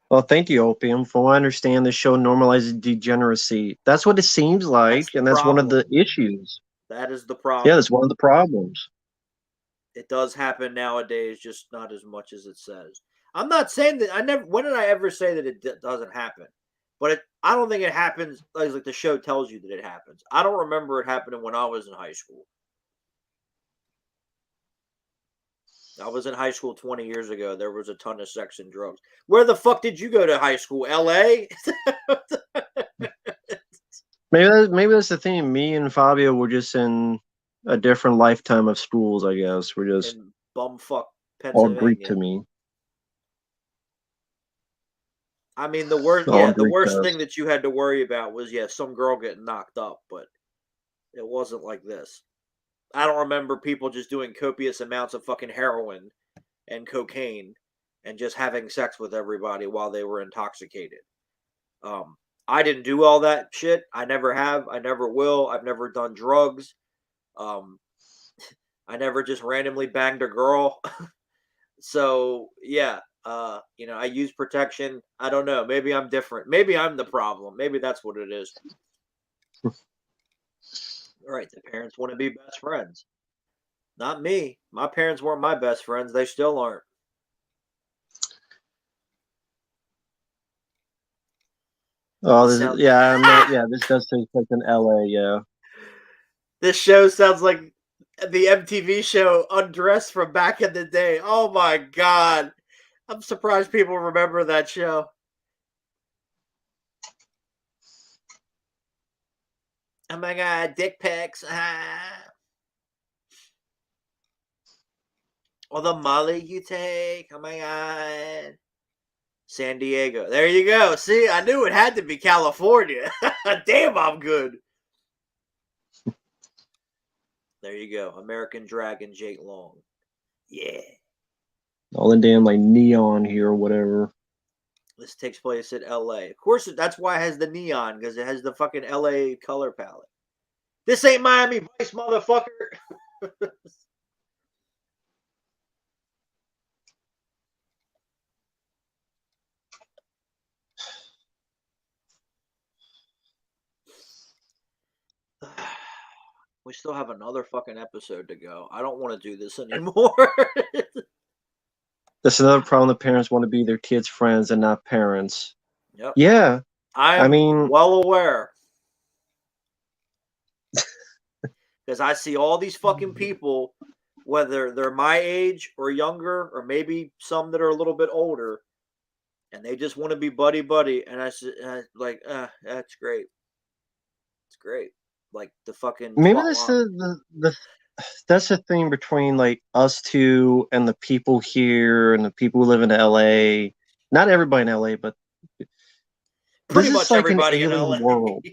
Well, thank you, Opium. From what I understand, the show normalizes degeneracy. That's what it seems That's like, the and that's one of problem. the issues. That is the Yeah, problem. that's one of the problems. It does happen nowadays, just not as much as it says. I'm not saying that I never. When did I ever say that it doesn't happen? But I don't think it happens like the show tells you that it happens. I don't remember it happening when I was in high school. I was in high school 20 years ago. There was a ton of sex and drugs. Where the fuck did you go to high school? L.A. Maybe that's the thing. Me and Fabio were just in a different lifetime of schools. I guess we're just in bumfuck all Greek Pennsylvania. to me. I mean, the worst, All yeah, the Greek to worst thing us. that you had to worry about was, yeah, some girl getting knocked up, but it wasn't like this. I don't remember people just doing copious amounts of fucking heroin and cocaine and just having sex with everybody while they were intoxicated. Um, I didn't do all that shit. I never have. I never will. I've never done drugs. Um, I never just randomly banged a girl. So yeah, I use protection. I don't know. Maybe I'm different. Maybe I'm the problem. Maybe that's what it is. All right, the parents want to be best friends. Not me. My parents weren't my best friends. They still aren't. Oh, This sounds. yeah, I'm not. Yeah, this does take place in L.A. Yeah. This show sounds like the MTV show Undressed from back in the day. Oh my god. I'm surprised people remember that show. Oh my god, dick pics. Or the Molly you take. Oh my god. San Diego. There you go. See, I knew it had to be California. Damn, I'm good. There you go. American Dragon Jake Long. Yeah. All the damn like neon here or whatever. This takes place in LA. Of course, that's why it has the neon, because it has the fucking LA color palette. This ain't Miami Vice, motherfucker. We still have another fucking episode to go. I don't want to do this anymore. That's another problem. The parents want to be their kids' friends and not parents. Yep. Yeah, I I am mean, well aware. Because I see all these fucking people, whether they're my age or younger, or maybe some that are a little bit older, and they just want to be buddy buddy. And I said, like, that's great. It's great. Like the fucking maybe twat that's lot. the that's the thing between like us two and the people here and the people who live in LA. Not everybody in LA, but Pretty this is much like an everybody in alien world. LA.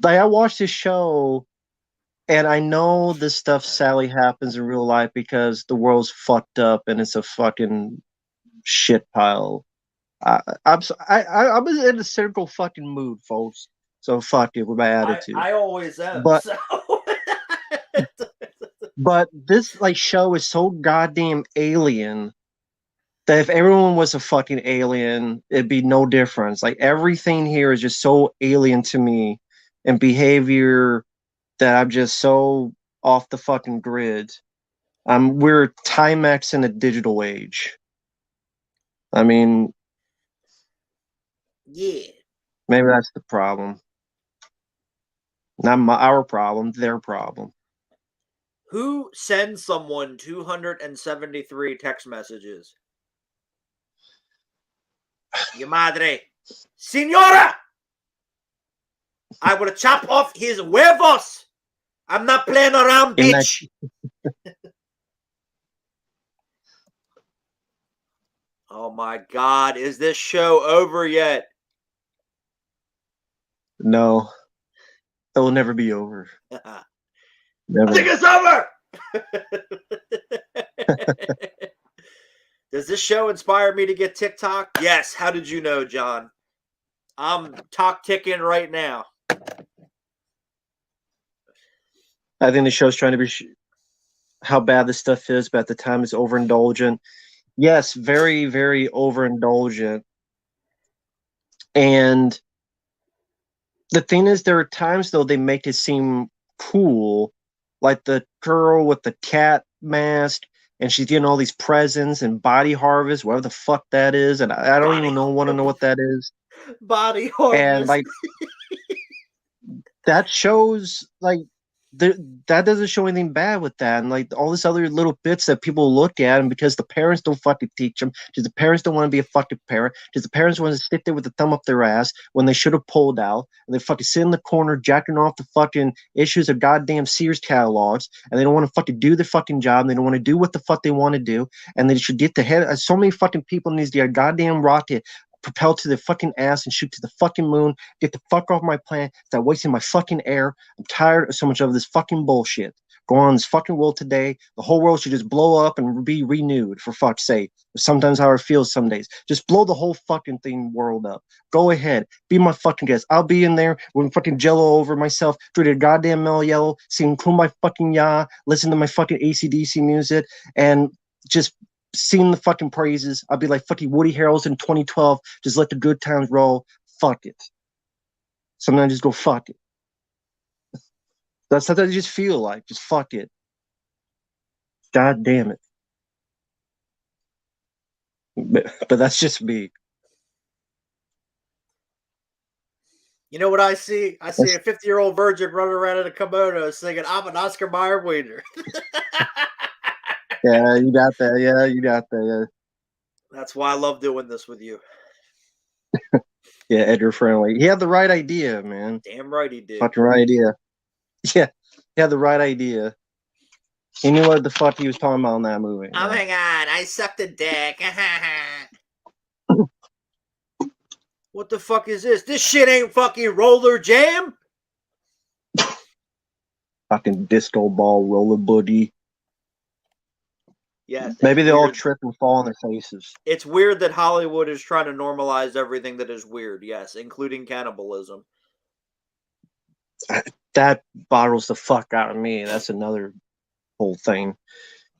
Like I watched this show and I know this stuff sadly happens in real life because the world's fucked up and it's a fucking shit pile. I'm in a cynical fucking mood, folks. So fuck it with my attitude. I always am. But So but this like show is so goddamn alien that if everyone was a fucking alien, it'd be no difference. Like everything here is just so alien to me and behavior that I'm just so off the fucking grid. We're Timex in a digital age. I mean, yeah. maybe that's the problem. Not our problem, their problem. Who sends someone 273 text messages? Your madre. Senora! I will chop off his huevos! I'm not playing around, In that, bitch! Oh my god, is this show over yet? no, it will never be over. I think Never. it's over! Does this show inspire me to get TikTok? Yes. How did you know, John? I'm talk ticking right now. I think the show's trying to be how bad this stuff is, but at the time it's overindulgent. Yes, very, very overindulgent. And the thing is, there are times though they make it seem cool, like the girl with the cat mask, and she's getting all these presents and body harvest, whatever the fuck that is, and I don't Body even want to know what that is. body And harvest. like that shows like the, that doesn't show anything bad with that, and like all this other little bits that people look at, and because the parents don't fucking teach them, because the parents don't want to be a fucking parent, because the parents want to sit there with the thumb up their ass when they should have pulled out, and they fucking sit in the corner jacking off the fucking issues of goddamn Sears catalogs, and they don't want to fucking do their fucking job, and they don't want to do what the fuck they want to do, and they should get the head. So many fucking people in these goddamn rocket propelled to the fucking ass and shoot to the fucking moon. Get the fuck off my planet. Stop wasting my fucking air. I'm tired of so much of this fucking bullshit. Go on this fucking world today. The whole world should just blow up and be renewed, for fuck's sake. Sometimes how it feels some days. Just blow the whole fucking thing world up. Go ahead. Be my fucking guest. I'll be in there with fucking jello over myself, drinking a goddamn Mel Yellow, singing Kumbaya fucking Ya, listen to my fucking ACDC music, and just sing the fucking praises. I'll be like fucking Woody Harrelson in 2012. Just let the good times roll. Fuck it. Sometimes just go fuck it. That's something I just feel like. Just fuck it. God damn it. But that's just me. You know what I see? I see a 50-year-old virgin running around in a kimono singing, "I'm an Oscar Mayer wiener." Yeah, you got that. Yeah, you got that. That's why I love doing this with you. Yeah, Edgar Friendly. He had the right idea, man. Damn right he did. Fucking right idea. Yeah, he had the right idea. He knew what the fuck he was talking about in that movie. Oh Yeah. my god, I sucked a dick. What the fuck is this? This shit ain't fucking roller jam. Fucking disco ball roller boogie. Yes, Maybe they all trip and fall on their faces. It's weird that Hollywood is trying to normalize everything that is weird. Yes, including cannibalism. That bottles the fuck out of me. That's another whole thing.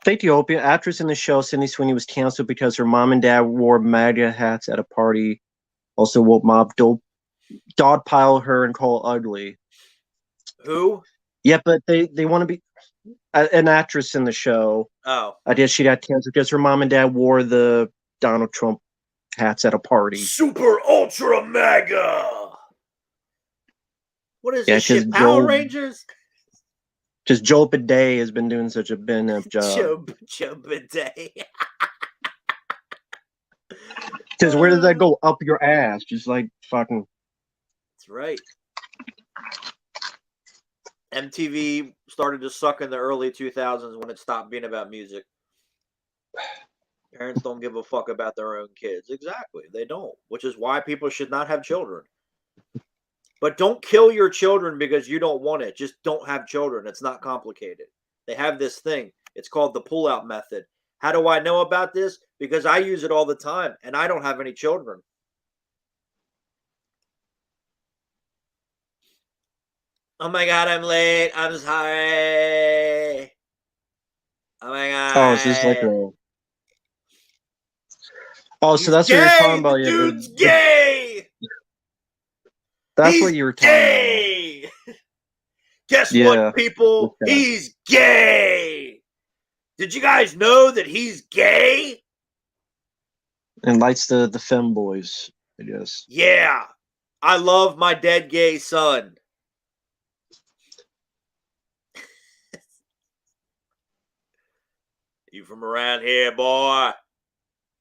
Ethiopia actress in the show, Sydney Sweeney, was canceled because her mom and dad wore MAGA hats at a party. Also, woke mob dogpile her and call ugly. Who? Yeah, but they want to be an actress in the show. Oh, I guess she got canceled because her mom and dad wore the Donald Trump hats at a party. Super Ultra Mega. What is Yeah, this because shit? Power Rangers? Joe Bidet has been doing such a been-up job. Joe Bidet. Because where does that go? Up your ass, just like fucking. That's right. MTV started to suck in the early 2000s when it stopped being about music. Parents don't give a fuck about their own kids. Exactly. They don't, which is why people should not have children. But don't kill your children because you don't want it. Just don't have children. It's not complicated. They have this thing. It's called the pull-out method. How do I know about this? Because I use it all the time and I don't have any children. Oh my god, I'm late. I'm sorry. Oh my god. Oh, is this like a? Oh, so He's that's what you're talking gay. The about. Yeah, dude's gay. that's He's what you were talking about. gay. Guess Yeah. what, people? Okay. He's gay. Did you guys know that he's gay? And lights the femboys, I guess. Yeah. I love my dead gay son. You from around here, boy?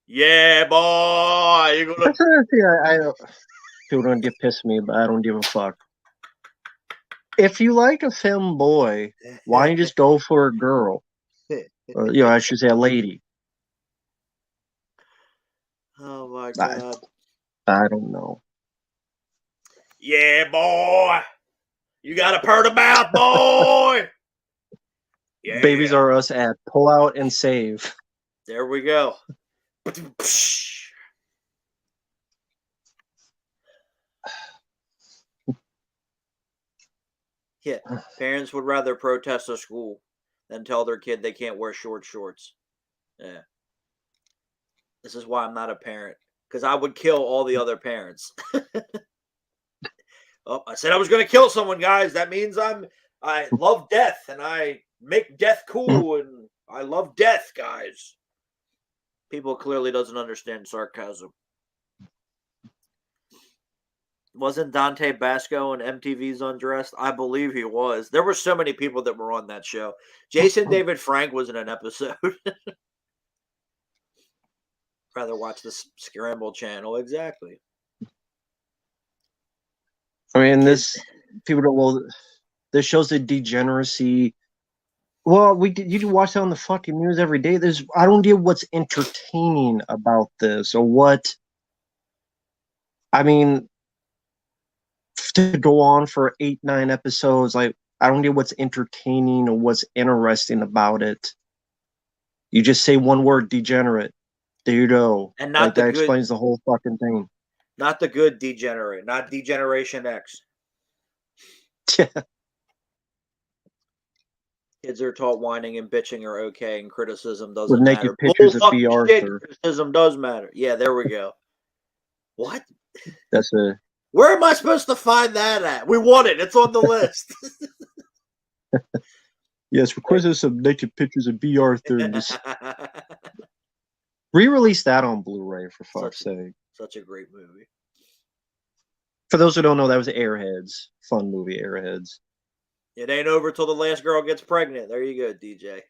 Yeah, boy. You're gonna. That's another thing. I people don't get pissed at me, but I don't give a fuck. If you like a femboy, why don't you just go for a girl? Or, I should say a lady. Oh my god. I don't know. Yeah, boy. You got a purr mouth, boy. Yeah. Babies are us at pull out and save. There we go. Yeah, parents would rather protest a school than tell their kid they can't wear short shorts. Yeah. This is why I'm not a parent, because I would kill all the other parents. Oh, I said I was going to kill someone, guys. That means I love death and I make death cool and I love death, guys. People clearly doesn't understand sarcasm. Wasn't Dante Basco in MTV's Undressed? I believe he was. There were so many people that were on that show. Jason David Frank was in an episode. Rather watch the Scramble channel. Exactly. I mean, people don't. Well, this shows the degeneracy. Well, you watch that on the fucking news every day. I don't get what's entertaining about this or what. I mean, to go on for 8-9 episodes, like I don't get what's entertaining or what's interesting about it. You just say one word, degenerate. There you go. And Like that explains the whole fucking thing. Not the good degenerate, not Degeneration X. Yeah. Kids are taught whining and bitching are okay, and criticism doesn't With naked matter. pictures of B. Shit, Arthur. criticism does matter. Yeah, there we go. What? That's a. Where am I supposed to find that at? We want it. It's on the list. Yes, request us some naked pictures of B. Arthur and just re-release that on Blu-ray for fuck's sake. Such a great movie. For those who don't know, that was Airheads. Fun movie, Airheads. It ain't over till the last girl gets pregnant. There you go, DJ.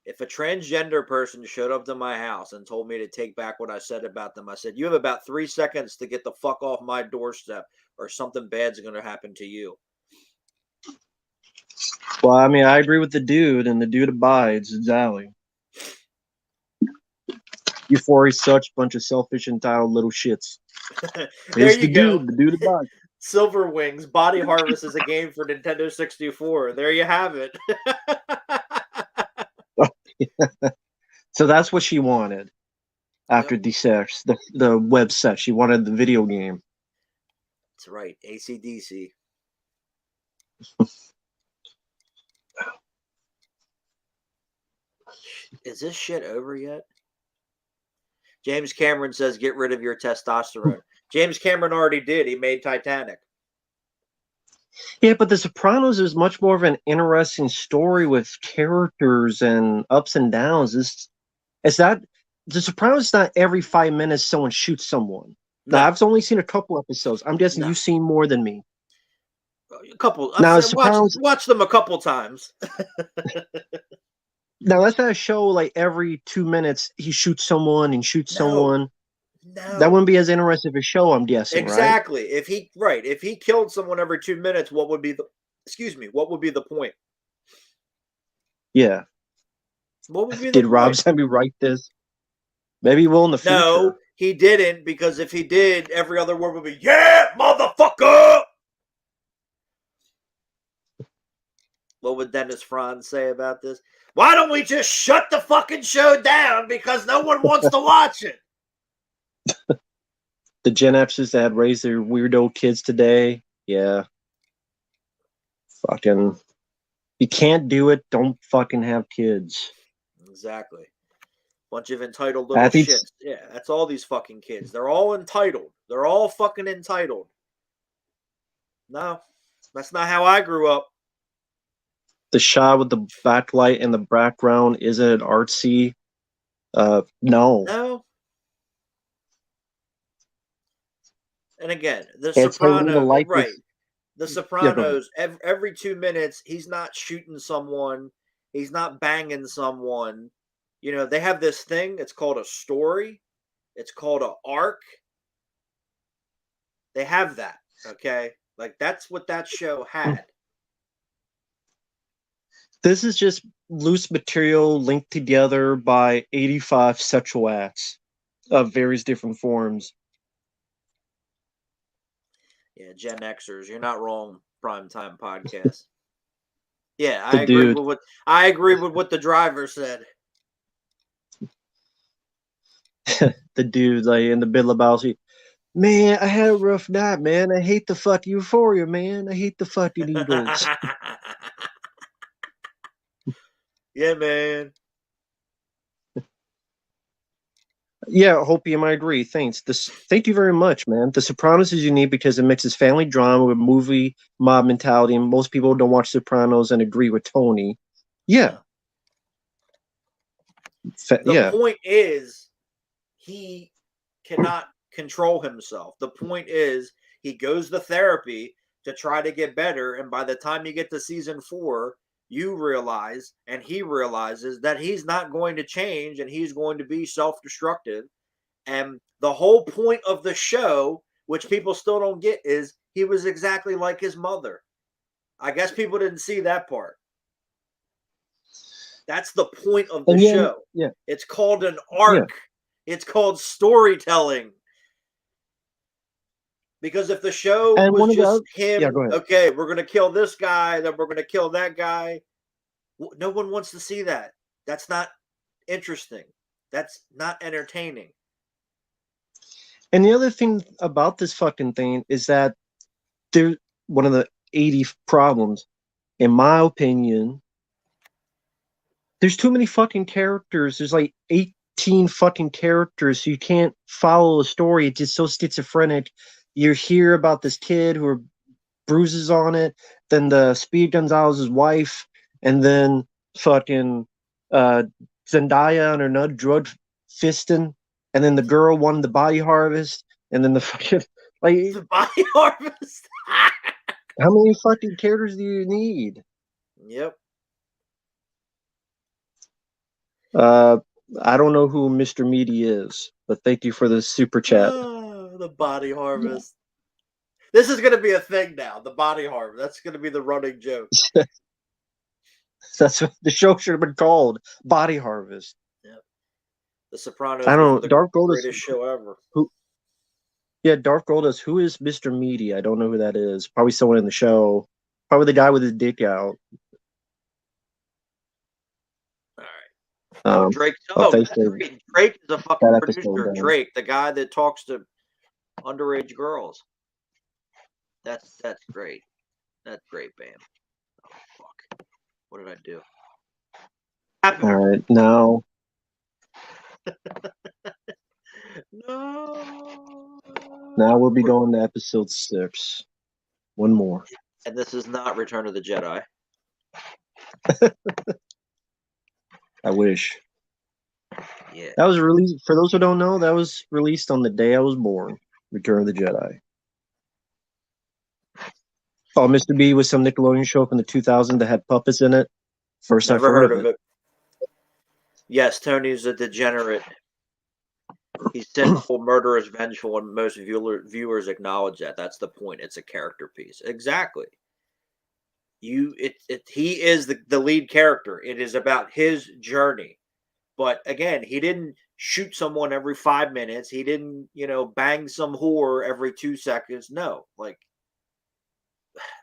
If a transgender person showed up to my house and told me to take back what I said about them, I said, you have about 3 seconds to get the fuck off my doorstep or something bad's going to happen to you. Well, I mean, I agree with the dude, and the dude abides. Exactly. Euphoria is such a bunch of selfish, entitled little shits. There you go. The dude abides. Silver Wings Body Harvest is a game for Nintendo 64. There you have it. So that's what she wanted after D6, the web set. She wanted the video game. That's right. AC/DC. Is this shit over yet? James Cameron says, get rid of your testosterone. James Cameron already did. He made Titanic. Yeah, but The Sopranos is much more of an interesting story with characters and ups and downs. It's not The Sopranos is not every 5 minutes someone shoots someone. No. Now, I've only seen a couple episodes. I'm guessing you've seen more than me. A couple. Now, watch them a couple times. Now, that's not a show like every 2 minutes he shoots someone and shoots someone. No. That wouldn't be as interesting of a show, I'm guessing, exactly. Right? If he killed someone every 2 minutes, what would be the point? Yeah. What would be the Did point? Rob Zombie write this? Maybe he will in the future. No, he didn't, because if he did, every other word would be, yeah, motherfucker! What would Dennis Franz say about this? Why don't we just shut the fucking show down because no one wants to watch it? The Gen Xers that raised their weirdo kids today, yeah. Fucking, you can't do it, don't fucking have kids. Exactly. Bunch of entitled little shits. Yeah, that's all these fucking kids. They're all entitled. They're all fucking entitled. No, that's not how I grew up. The shot with the backlight in the background, is it artsy? No. No. And again, The Sopranos, right? The Sopranos, every 2 minutes, he's not shooting someone. He's not banging someone. You know, they have this thing. It's called a story. It's called an arc. They have that. Okay. Like, that's what that show had. This is just loose material linked together by 85 sexual acts of various different forms. Yeah, Gen Xers, you're not wrong. Primetime podcast. Yeah, I agree with what the driver said. The dude, like in the Big Lebowski, man, I had a rough night, man. I hate the fucking Euphoria, man. I hate the fucking Eagles. Yeah, man. Yeah, Hopium, I agree. Thanks. Thank you very much, man. The Sopranos is unique because it mixes family drama with movie mob mentality, and most people don't watch Sopranos and agree with Tony. Yeah, Yeah. The yeah. point is, he cannot control himself. The point is, he goes to therapy to try to get better, and by the time you get to season 4, you realize and he realizes that he's not going to change and he's going to be self-destructive. And the whole point of the show, which people still don't get, is he was exactly like his mother. I guess people didn't see that part. That's the point of the And yeah, show. yeah, It's called an yeah. arc. It's called storytelling. Because if the show And was one of the just other, yeah, him, go ahead. okay, we're going to kill this guy, then we're going to kill that guy. No one wants to see that. That's not interesting. That's not entertaining. And the other thing about this fucking thing is that there one of the 80 problems, in my opinion, there's too many fucking characters. There's like 18 fucking characters, so you can't follow a story. It's just so schizophrenic. You hear about this kid who are bruises on it, then the Speed Gonzalez's wife, and then fucking uh Zendaya on her nut drug fisting, and then the girl won the body harvest, and then the fucking like The body harvest. how many fucking characters do you need? Yep. Uh, I don't know who Mr. Meaty is, but thank you for the super chat. The body harvest. This is going to be a thing now. The body harvest. That's going to be the running joke. That's what the show should have been called, Body Harvest. Yep. The I Sopranos was don't the know. Dark Gold is greatest show ever. who? Yeah, Dark Gold is who is Mr. Meaty? I don't know who that is. Probably someone in the show. Probably the guy with his dick out. All right. Oh, Um, Drake. oh, Oh, thanks that's for great. Drake is a fucking that episode producer. down. Drake, the guy that talks to underage girls. That's great. That's great, Bam. Oh fuck. What did I do? All right, now No. we'll be going to episode 6. One more. And this is not Return of the Jedi. I wish. Yeah. That was released. For those who don't know, that was released on the day I was born. Return of the Jedi. Oh, Mr. B was some Nickelodeon show from the 2000s that had puppets in it. First I've Never heard heard of of it. it. Yes, Tony's a degenerate. He's sinful, murderous, vengeful, and most viewers acknowledge that. That's the point. It's a character piece. Exactly. He is the lead character. It is about his journey. But again, he didn't shoot someone every 5 minutes. He didn't, bang some whore every 2 seconds. No, like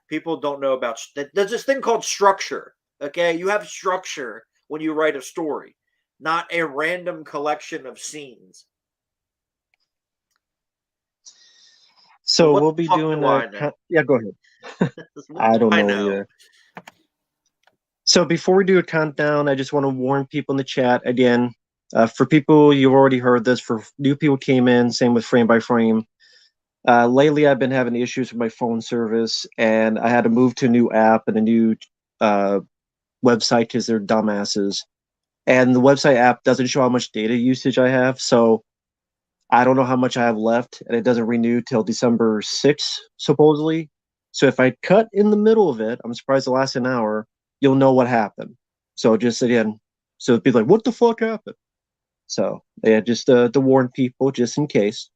people don't know about. There's this thing called structure. Okay, you have structure when you write a story, not a random collection of scenes. So So what we'll the be fuck doing do a I know? yeah. Go ahead. What I do don't I know know? either. So before we do a countdown, I just want to warn people in the chat again. For people you've already heard this, for new people came in, same with frame by frame. Lately, I've been having issues with my phone service, and I had to move to a new app and a new uh, website because they're dumbasses. And the website app doesn't show how much data usage I have, so I don't know how much I have left, and it doesn't renew till December 6th, supposedly. So if I cut in the middle of it, I'm surprised it lasts an hour, you'll know what happened. So just again, so it'd be like, what the fuck happened? So yeah, just to warn people, just in case.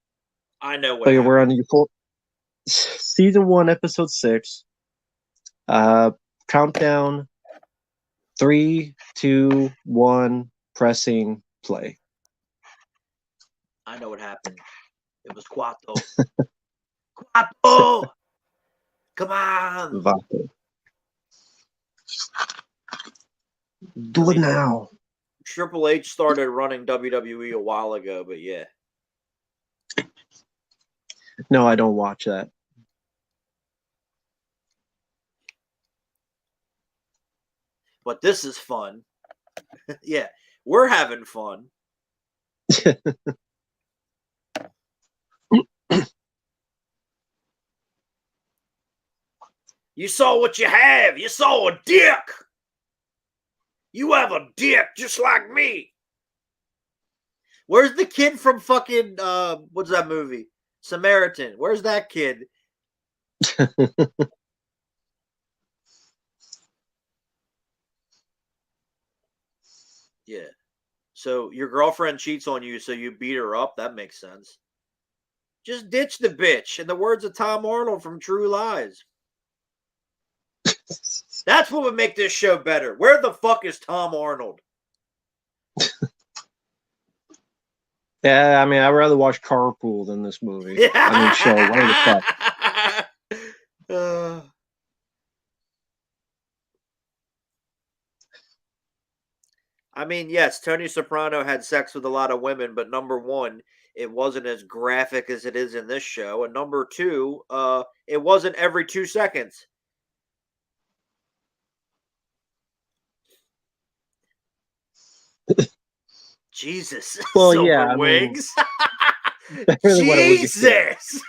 I know what But yeah, we're on happened. your full season 1, episode 6. Uh, countdown: 3, 2, 1. Pressing play. I know what happened. It was Quato. Quato! Come on! Vato. I Do it mean, now. Triple H started running WWE a while ago, but yeah. No, I don't watch that. But this is fun. Yeah, we're having fun. You saw what you have. You saw a dick. You have a dick just like me. Where's the kid from fucking what's that movie? Samaritan. Where's that kid? Yeah. So your girlfriend cheats on you, so you beat her up. That makes sense. Just ditch the bitch. In the words of Tom Arnold from True Lies. That's what would make this show better. Where the fuck is Tom Arnold? Yeah, I mean, I'd rather watch Carpool than this movie. I mean, show. Whatever the fuck. I mean, yes, Tony Soprano had sex with a lot of women, but number one, it wasn't as graphic as it is in this show, and number two, it wasn't every 2 seconds. Jesus, Well, yeah, Silver I mean, Wigs. better than what we just said. Jesus.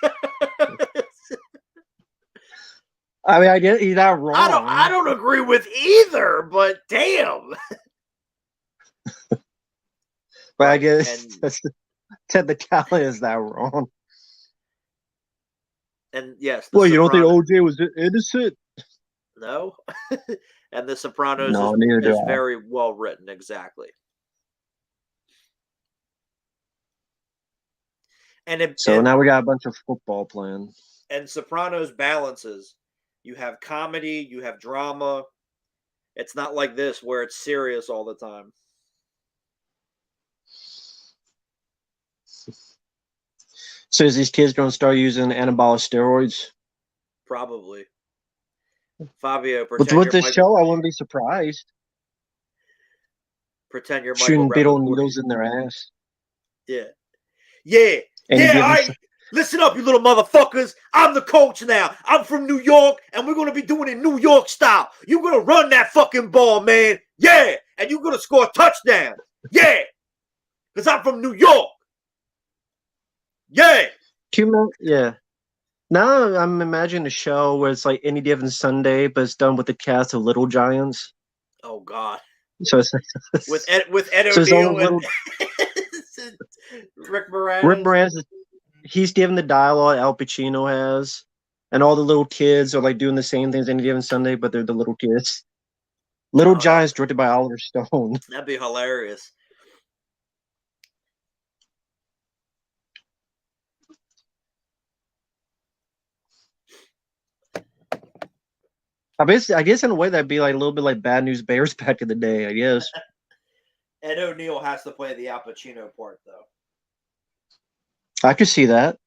I mean, I get he's not wrong. I don't agree with either, but damn. But I Right, guess and that's technicality is that wrong. yes, The Well, you don't think Sopranos. OJ was innocent? No, and The Sopranos No, neither do is I. very well written. Exactly, and So now we got a bunch of football playing. and Sopranos balances. You have comedy, you have drama. It's not like this where it's serious all the time. So is these kids going to start using anabolic steroids? Probably. Fabio, With this show, I wouldn't be surprised. pretend you're Michael Shooting big old Rappaport. needles in their ass. Yeah. Yeah. And Yeah. All right. Listen up, you little motherfuckers. I'm the coach now. I'm from New York, and we're going to be doing it New York style. You're going to run that fucking ball, man. Yeah. And you're going to score touchdowns. Yeah. Because I'm from New York. Yeah. Yeah. Now I'm imagining a show where it's like any given Sunday, but it's done with the cast of Little Giants. Oh, God. So it's With Ed so it's all O'Neill and little Rick Rick Moranis. Moranis. He's giving the dialogue Al Pacino has, and all the little kids are like doing the same things any given Sunday, but they're the little kids. Little Giants, directed by Oliver Stone. That'd be hilarious. I guess in a way that'd be like a little bit like Bad News Bears back in the day. I guess. Ed O'Neill has to play the Al Pacino part, though. I could see that.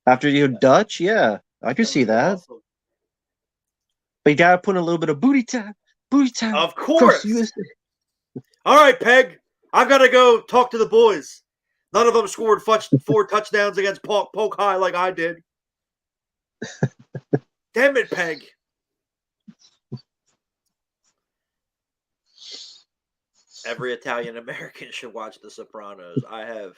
After you Dutch, yeah, I could see that. Awesome. But you gotta put in a little bit of booty time. Of course. All right, Peg. I gotta go talk to the boys. None of them scored 4 touchdowns against Polk High like I did. Damn it, Peg. Every Italian American should watch The Sopranos. I have.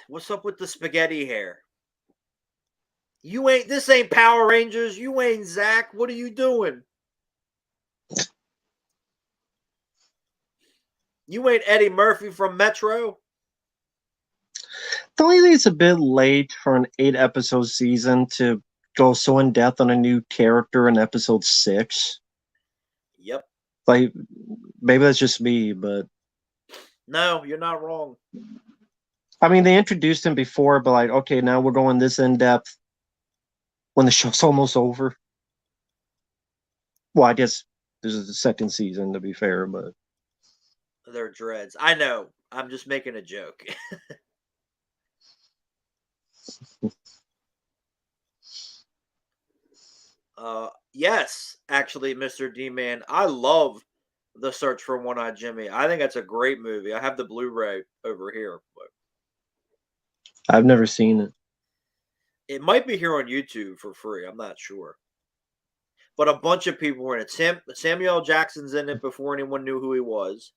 What's up with the spaghetti hair? This ain't Power Rangers. You ain't Zach. What are you doing? You ain't Eddie Murphy from Metro. Don't you think it's a bit late for an 8-episode season to go so in depth on a new character in episode 6? Yep. Like, maybe that's just me, but no, you're not wrong. I mean, they introduced him before, but like, okay, now we're going this in depth when the show's almost over. Well, I guess this is the second season, to be fair, but they're dreads. I know. I'm just making a joke. Yes, actually, Mr. D-Man, I love The Search for One-Eyed Jimmy. I think that's a great movie. I have the Blu-ray over here, but I've never seen it. it might be here on YouTube for free. I'm not sure. but a bunch of people were in it. Samuel L. Jackson's in it before anyone knew who he was.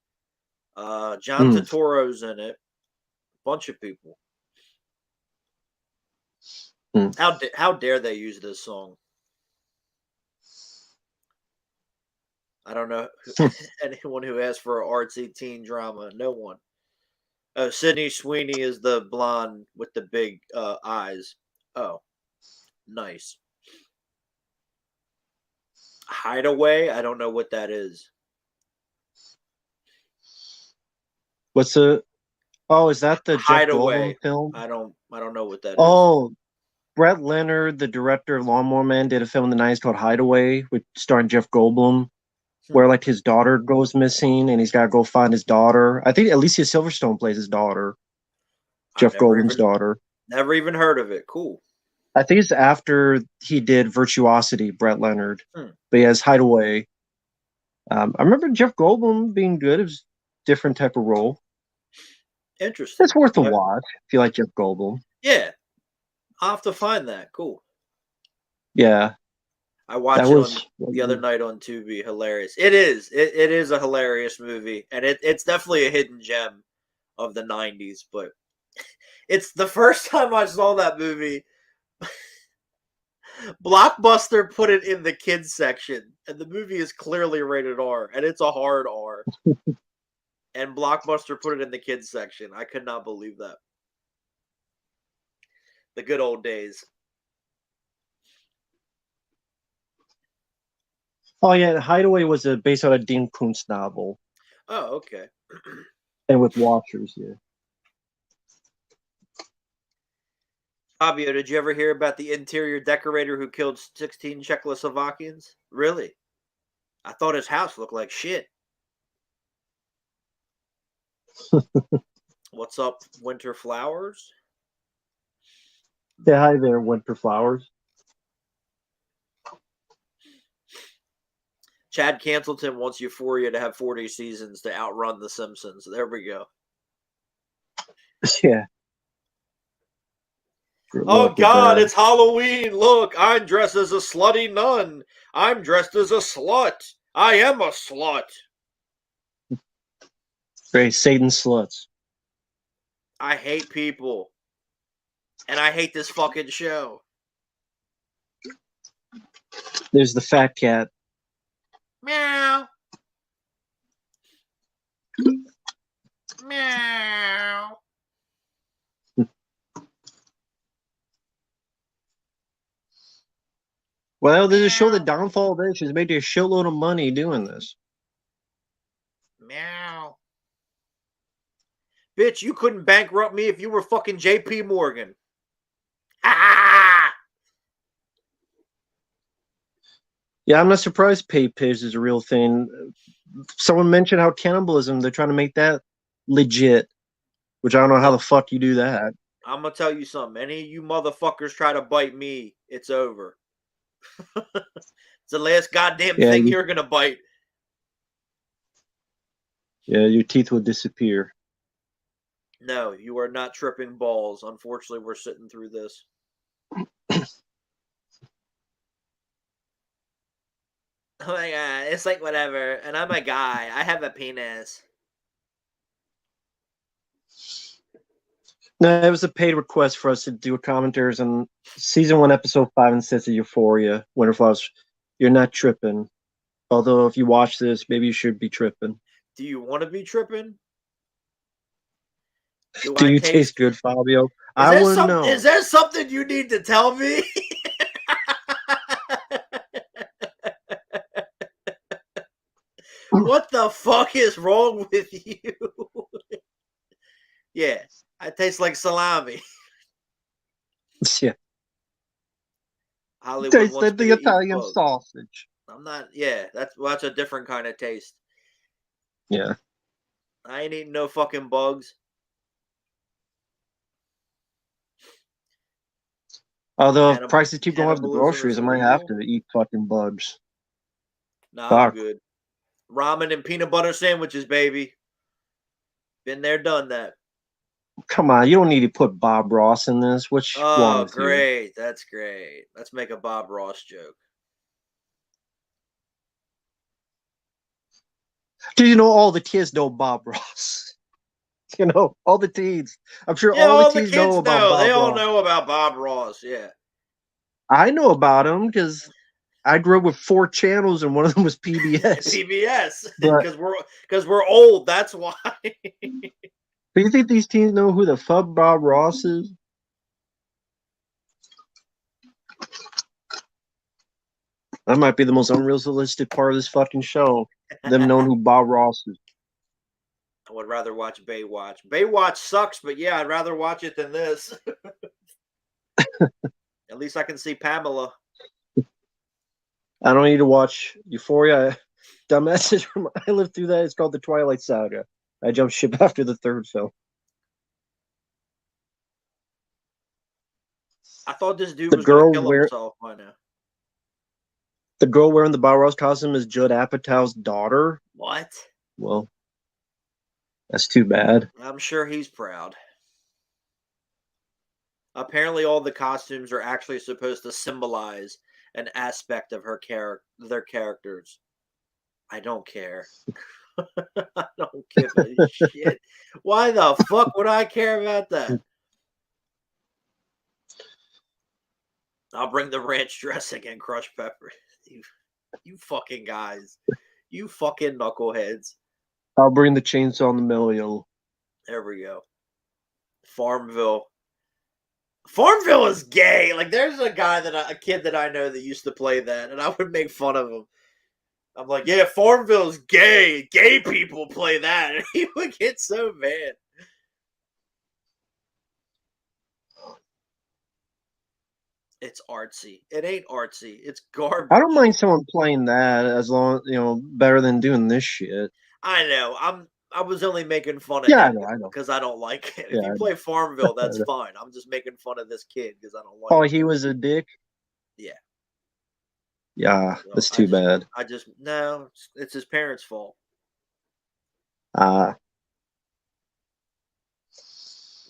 John Mm. Turturro's in it. A bunch of people. Mm. How dare they use this song? I don't know anyone who asked for an artsy teen drama. No one. Oh, Sydney Sweeney is the blonde with the big eyes. Oh, nice. Hideaway. I don't know what that is. What's the? Oh, is that the Jeff Goldblum Hideaway. film? I don't know what that is. Oh, Brett Leonard, the director of Lawnmower Man, did a film in the '90s called Hideaway, which starring Jeff Goldblum, Hmm. where like his daughter goes missing and he's got to go find his daughter. I think Alicia Silverstone plays his daughter, I've Jeff Goldblum's daughter. never even heard of it. Cool. I think it's after he did Virtuosity, Brett Leonard, Hmm. but he has Hideaway. I remember Jeff Goldblum being good. It was a different type of role. Interesting. It's worth a watch if you like Jeff Goldblum. Yeah, I'll have to find that. Cool. Yeah, I that watched it on was. the other night on Tubi. Hilarious. It is. It is a hilarious movie, and it's definitely a hidden gem of the '90s. But it's the first time I saw that movie. Blockbuster put it in the kids section, and the movie is clearly rated R, and it's a hard R. And Blockbuster put it in the kids section. I could not believe that. The good old days. Oh yeah, Hideaway was based on a Dean Koontz novel, Oh, okay. and with Watchers. Yeah. Fabio, did you ever hear about the interior decorator who killed 16 Czechoslovakians? Really? I thought his house looked like shit. What's up, Winter Flowers? Yeah, hi there, Winter Flowers. Chad Castleton wants Euphoria to have 40 seasons to outrun The Simpsons. There we go. Yeah. Good Oh luck with God, that. it's Halloween. Look, I'm dressed as a slutty nun. I'm dressed as a slut. I am a slut. Great, Satan sluts. I hate people. And I hate this fucking show. There's the fat cat. Meow. Meow. Well, there's a show the downfall of this. She's made a shitload of money doing this. Meow. Bitch, you couldn't bankrupt me if you were fucking JP Morgan. Ah! Yeah, I'm not surprised pay pigs is a real thing. Someone mentioned how cannibalism, they're trying to make that legit, which I don't know how the fuck you do that. I'm gonna tell you something. Any of you motherfuckers try to bite me, it's over. It's the last goddamn Yeah, thing you're gonna bite. yeah, your teeth will disappear. No, you are not tripping balls. Unfortunately, we're sitting through this. Oh my god, it's like whatever. And I'm a guy. I have a penis. No, it was a paid request for us to do commentaries on season 1, episode 5 and 6 of Euphoria. Winterflower's, you're not tripping. Although if you watch this, maybe you should be tripping. Do you want to be tripping? Do you taste good, Fabio? Is I there wouldn't some? know. Is there something you need to tell me? What the fuck is wrong with you? Yeah, I taste like salami. Yeah, Hollywood taste wants like me the to eat Italian bugs. sausage. I'm not. Yeah, that's a different kind of taste. Yeah. I ain't eating no fucking bugs. Although if prices keep going up at the Cannibalism is groceries, I might have illegal. to eat fucking bugs. Nah, I'm Fuck. good. Ramen and peanut butter sandwiches, baby. Been there, done that. Come on, you don't need to put Bob Ross in this. What's wrong Oh, with you? great. That's great. Let's make a Bob Ross joke. Do you know all the kids know Bob Ross? You know, all the teens. I'm sure Yeah, all the all the teens know kids about know. They Bob all Ross. know about Bob Ross. Yeah. I know about him because I grew up with 4 channels and one of them was PBS. PBS But because we're old. That's why. do you think these teens know who the fuck Bob Ross is? That might be the most unrealistic part of this fucking show. Them knowing who Bob Ross is. I would rather watch Baywatch. Baywatch sucks, but yeah, I'd rather watch it than this. At least I can see Pamela. I don't need to watch Euphoria. Dumbasses. I lived through that. It's called the Twilight Saga. I jumped ship after the third film. I thought this dude The was gonna girl kill wear himself by now. the girl wearing the Bob Ross costume is Judd Apatow's daughter. What? Well, that's too bad. I'm sure he's proud. Apparently, all the costumes are actually supposed to symbolize an aspect of their characters. I don't care. I don't give a shit. Why the fuck would I care about that? I'll bring the ranch dressing and crushed pepper. You fucking guys. You fucking knuckleheads. I'll bring the chainsaw in the middle. There we go. Farmville. Farmville is gay. Like, there's a kid that I know that used to play that, and I would make fun of him. I'm like, yeah, Farmville's gay. Gay people play that. And he would get so mad. It's artsy. It ain't artsy. It's I don't garbage. mind someone playing that as long, better than doing this shit. I know. I was only making fun of Yeah, I him know, I know. because I don't like it. Yeah, If you I play Farmville, that's know. fine. I'm just making fun of this kid because I don't like Oh, it. he was a dick. Yeah. Yeah, So that's too bad. no, it's his parents' fault. Uh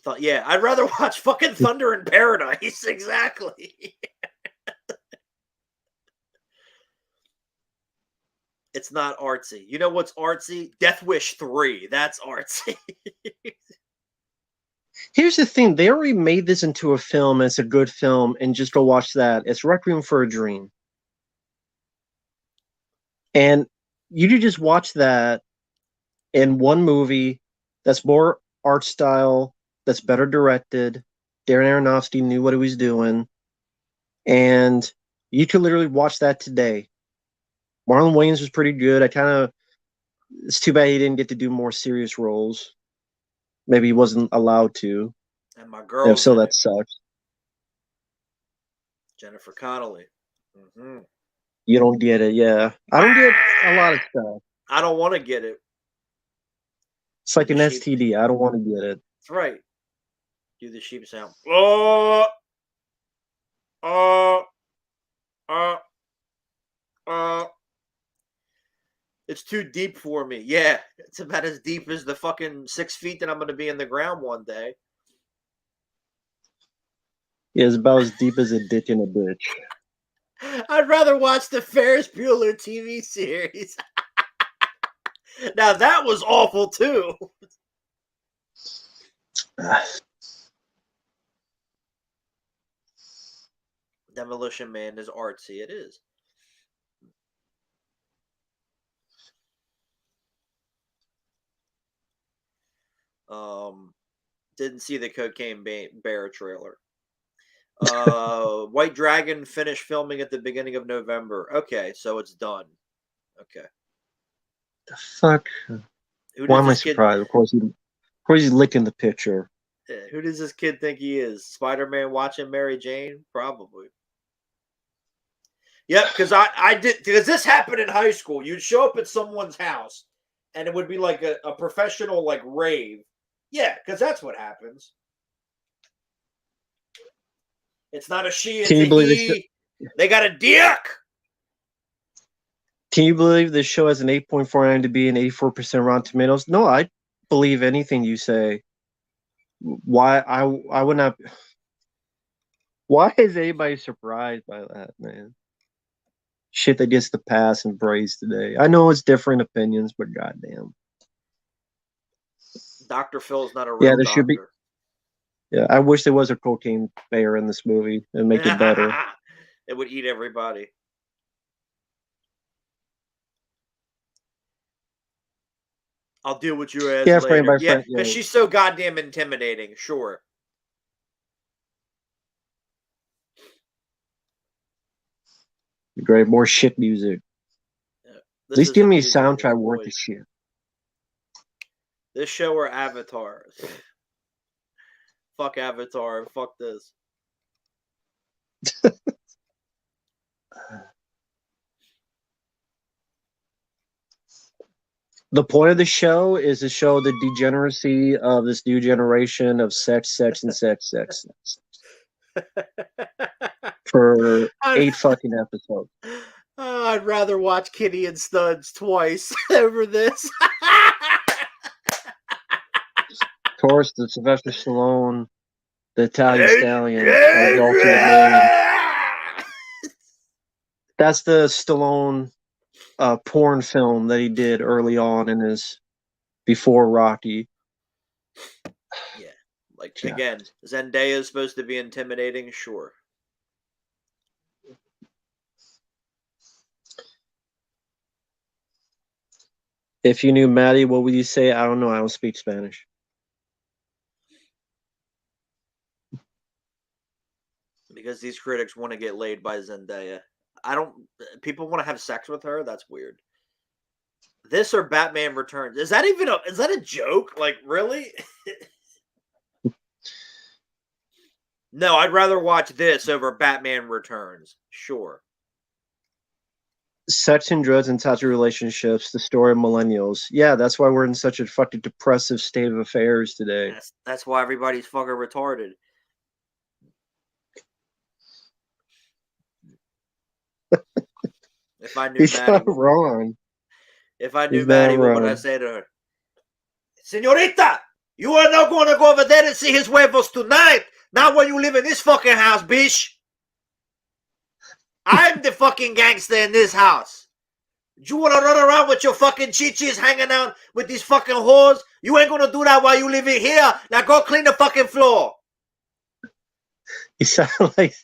Thought, yeah, I'd rather watch fucking Thunder in Paradise. Exactly. It's not artsy. You know what's artsy? Death Wish 3. That's artsy. Here's the thing: they already made this into a film. And it's a good film, and just go watch that. It's Requiem for a Dream, and you could just watch that in one movie. That's more art style. That's better directed. Darren Aronofsky knew what he was doing, and you could literally watch that today. Marlon Wayans was pretty good. It's too bad he didn't get to do more serious roles. Maybe he wasn't allowed to. And my If girl's so, in that it. sucks. Jennifer Connelly. Mm-hmm. You don't get it. Yeah, I don't get a lot of stuff. I don't want to get it. It's Do like the an sheep. STD. I don't want to get it. That's right. Do the sheep sound. Oh, uh, uh, uh. It's too deep for me. Yeah, it's about as deep as the fucking 6 feet that I'm going to be in the ground one day. It's about as deep as a ditch in a ditch. I'd rather watch the Ferris Bueller TV series. Now that was awful too. Demolition Man is artsy. It is. Didn't see the Cocaine Bear trailer. White Dragon finished filming at the beginning of November. Okay, so it's done. Okay. The fuck? Who Why does am I this kid? surprised? Of course, he's licking the picture. Who does this kid think he is? Spider-Man watching Mary Jane? Probably. Yep, because I did because this happened in high school. You'd show up at someone's house, and it would be like a professional like rave. Yeah, because that's what happens. It's not a she, Can it's a you believe this? he. They got a dick. Can you believe this show has an 8.4 IMDb and 84% Rotten Tomatoes? No, I believe anything you say. Why I would not? Why is anybody surprised by that, man? shit that gets the pass and praise today. I know it's different opinions, but goddamn. Dr. Phil's not a Yeah, real there should be. doctor. Yeah, I wish there was a cocaine bear in this movie and make it better. It would eat everybody. I'll deal with your ass Yeah, frame later. by Yeah, frame. because Yeah, she's so goddamn intimidating. Sure. great. More shit music. Yeah. At This least is give a me a musical soundtrack worth boy. of shit. This show or Avatar. Fuck Avatar. Fuck this. The point of the show is to show the degeneracy of this new generation of sex, sex, and sex, sex, sex for I'd, 8 fucking episodes. I'd rather watch Kitty and Studs twice over this. Of course, the Sylvester Stallone, the Italian Stallion, as the alternate name. That's the Stallone porn film that he did early on in his before Rocky. Yeah, like Yeah. again, Zendaya is supposed to be intimidating, sure. If you knew Maddie, what would you say? I don't know. I don't speak Spanish. Because these critics want to get laid by Zendaya. I don't. People want to have sex with her. That's weird. This or Batman Returns? Is that even a? Is that a joke? Like really? No, I'd rather watch this over Batman Returns. Sure. Sex and drugs and toxic relationships, the story of millennials. Yeah, that's why we're in such a fucking depressive state of affairs today. That's why everybody's fucking retarded. If I knew He's Maddie, not wrong. if I knew He's not Maddie, what would I wrong. say to her? Senorita, you are not going to go over there and see his huevos tonight. Not when you live in this fucking house, bitch. I'm the fucking gangster in this house. You want to run around with your fucking chichis hanging out with these fucking whores? You ain't going to do that while you live in here. Now go clean the fucking floor. He sounds like,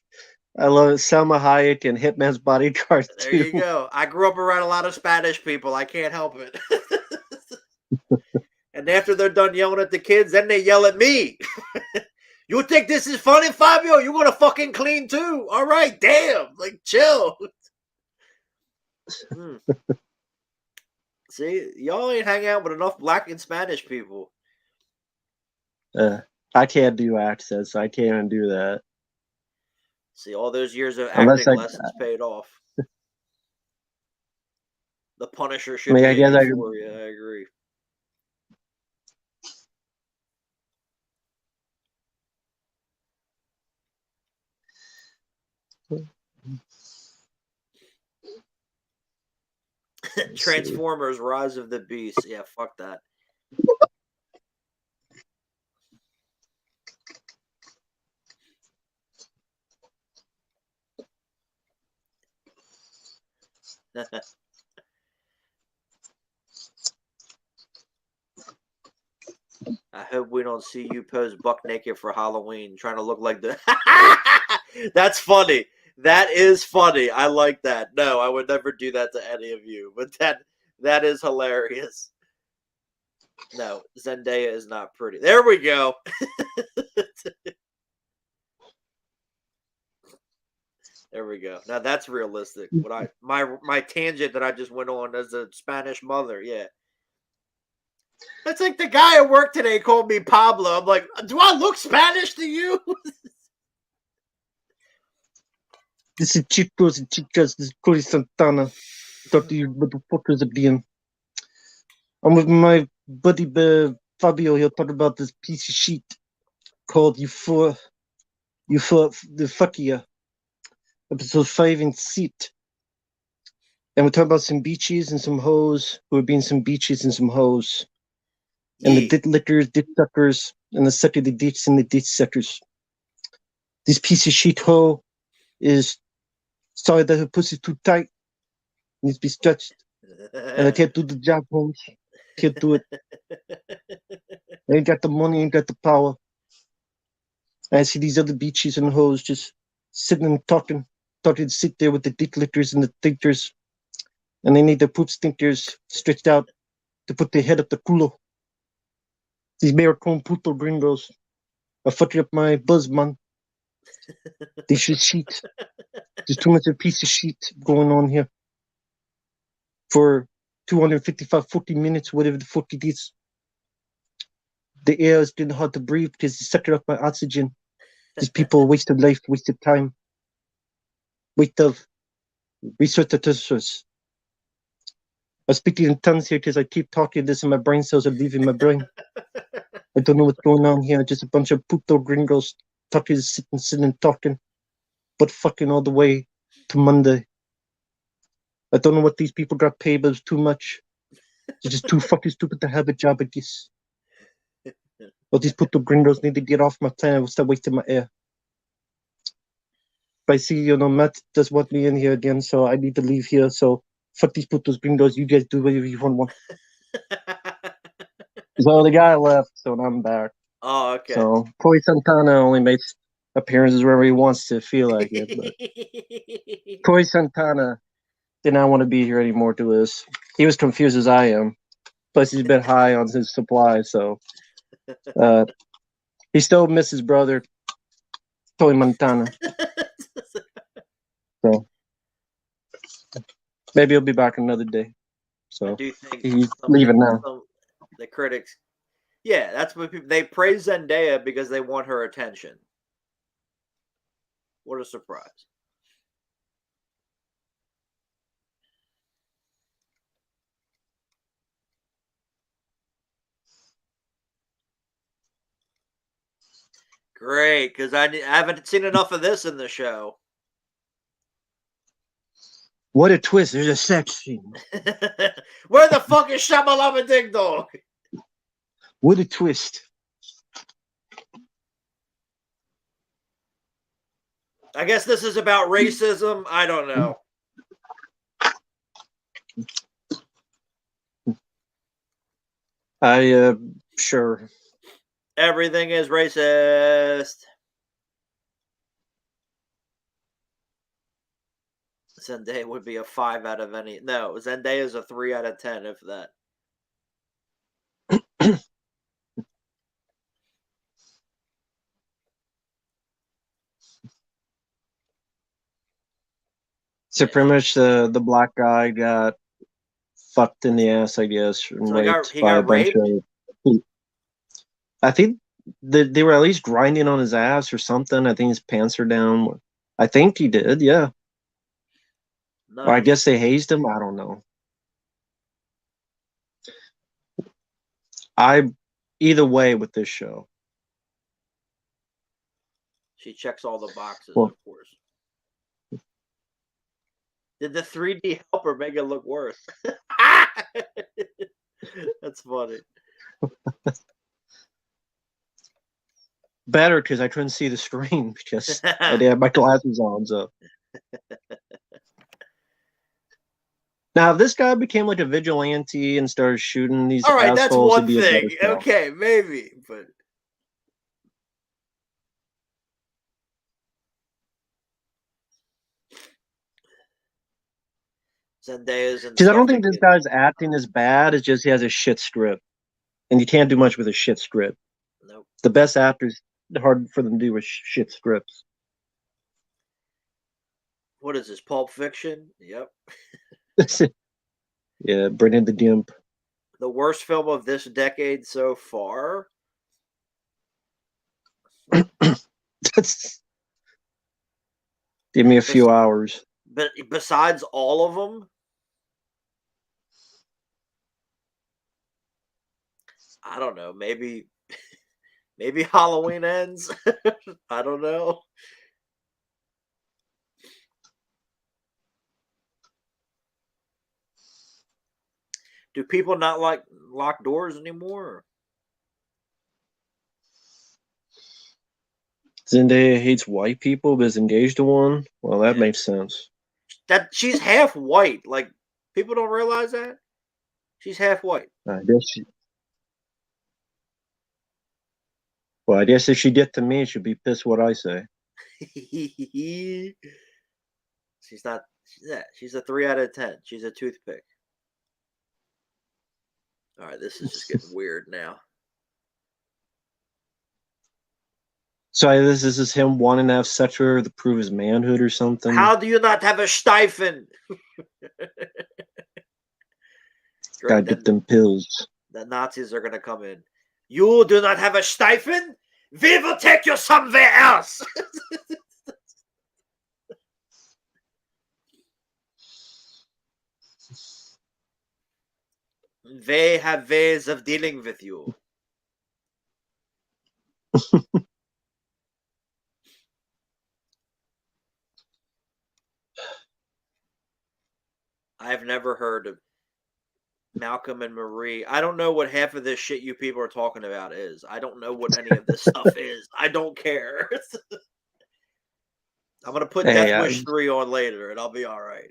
I love it, Selma Hayek and Hitman's Bodyguard There too. you go. I grew up around a lot of Spanish people. I can't help it. And after they're done yelling at the kids, then they yell at me. You think this is funny, Fabio? You want to fucking clean too? All right, damn. Like, chill. See, y'all ain't hang out with enough black and Spanish people. I can't do accents. I can't do that. See, all those years of Unless acting lessons paid off. The Punisher should I be in guess I Euphoria. I agree. Transformers: Rise of the Beast. Yeah, fuck that. I hope we don't see you pose buck naked for Halloween, trying to look like the. That's funny. That is funny. I like that. No, I would never do that to any of you. But that is hilarious. No, Zendaya is not pretty. There we go. There we go. Now that's realistic. What I my tangent that I just went on as a Spanish mother. Yeah. That's like the guy at work today called me Pablo. I'm like, do I look Spanish to you? This is chicos and chicas. This is Cody Santana. Talk to you motherfuckers again. I'm with my buddy Fabio. He'll talk about this piece of shit called Euphoria. The Fuckia. Episode 5 and 6. And we're talking about some beaches and some hoes who are being some beaches and some hoes. And the dick lickers, dick suckers, and the sucker the dicks and the dick suckers. This piece of shit hoe is sorry that her pussy's too tight. Needs to be stretched. And I can't do the job, Holmes. Can't do it. I ain't got the money, ain't got the power. I see these other beaches and hoes just sitting and talking. Thought they'd sit there with the dick lickers and the thinkers. And they need their poop stinkers stretched out to put their head up the culo. These Maricon puto gringos are fucking up my buzz, man. They should cheat. There's too much of a piece of shit going on here. For 255, 40 minutes, whatever the fuck it is. The air is getting hard to breathe because it's sucking up my oxygen. These people wasted life, wasted time. Waste of resources. I'm speaking in tongues here because I keep talking this and my brain cells are leaving my brain. I don't know what's going on here. Just a bunch of puto gringos talking, sitting and talking. But fucking all the way to Monday. I don't know what these people got paid, but it's too much. They're just too fucking stupid to have a job, I guess. All these puto gringos need to get off my planet and start wasting my air. But I see, Matt does want me in here again, so I need to leave here. So fuck these putos gringos. You guys do whatever you want. So the guy left, so I'm back. Oh, okay. So Coy Santana only makes appearances wherever he wants to feel like it. But Coy Santana did not want to be here anymore to us. He was confused as I am. Plus he's a bit high on his supply, so he still misses his brother, Tony Montana. So maybe he'll be back another day. So I do think he's leaving now. The critics, yeah, that's what people, they praise Zendaya because they want her attention. What a surprise. Great, because I haven't seen enough of this in the show. What a twist! There's a sex scene. Where the fuck is Shamalama Ding Dong? What a twist! I guess this is about racism. I don't know. Sure. Everything is racist. Zendaya would be a 5 out of any. No, Zendaya is a 3 out of 10, if that. So pretty much the black guy got fucked in the ass, I guess, and So raped he by a got bunch raped? of. I think they were at least grinding on his ass or something. I think his pants are down. I think he did, yeah. Nice. Or I guess they hazed him. I don't know. Either way with this show. She checks all the boxes, Well, of course. Did the 3D help or make it look worse? That's funny. Better because I couldn't see the screen because I had my glasses on. So now, if this guy became like a vigilante and started shooting these all right, that's assholes, one it'd be a thing. better show. Okay, maybe, but Zendaya's Because I don't think this guy's acting as bad. It's just he has a shit script, and you can't do much with a shit script. Nope. The best actors, hard for them to do with shit scripts. What is this? Pulp Fiction? Yep. Yeah, Brendan the Gimp. The worst film of this decade so far. Give me a few hours. But besides all of them, I don't know. Maybe Halloween Ends. I don't know. Do people not like locked doors anymore? Zendaya hates white people but is engaged to one. Well, that makes sense. That she's half white. Like People don't realize that. She's half white. I guess I guess if she did to me, she'd be pissed what I say. She's not. Yeah, she's a 3 out of 10. She's a toothpick. All right, this is just getting weird now. So this is him wanting to have sex with her to prove his manhood or something. How do you not have a stipend? Gotta get them pills. The Nazis are gonna come in. You do not have a stipend? We will take you somewhere else. They have ways of dealing with you. I've never heard of Malcolm and Marie. I don't know what half of this shit you people are talking about is. I don't know what any of this stuff is. I don't care. I'm gonna put Death Wish 3 on later, and I'll be all right.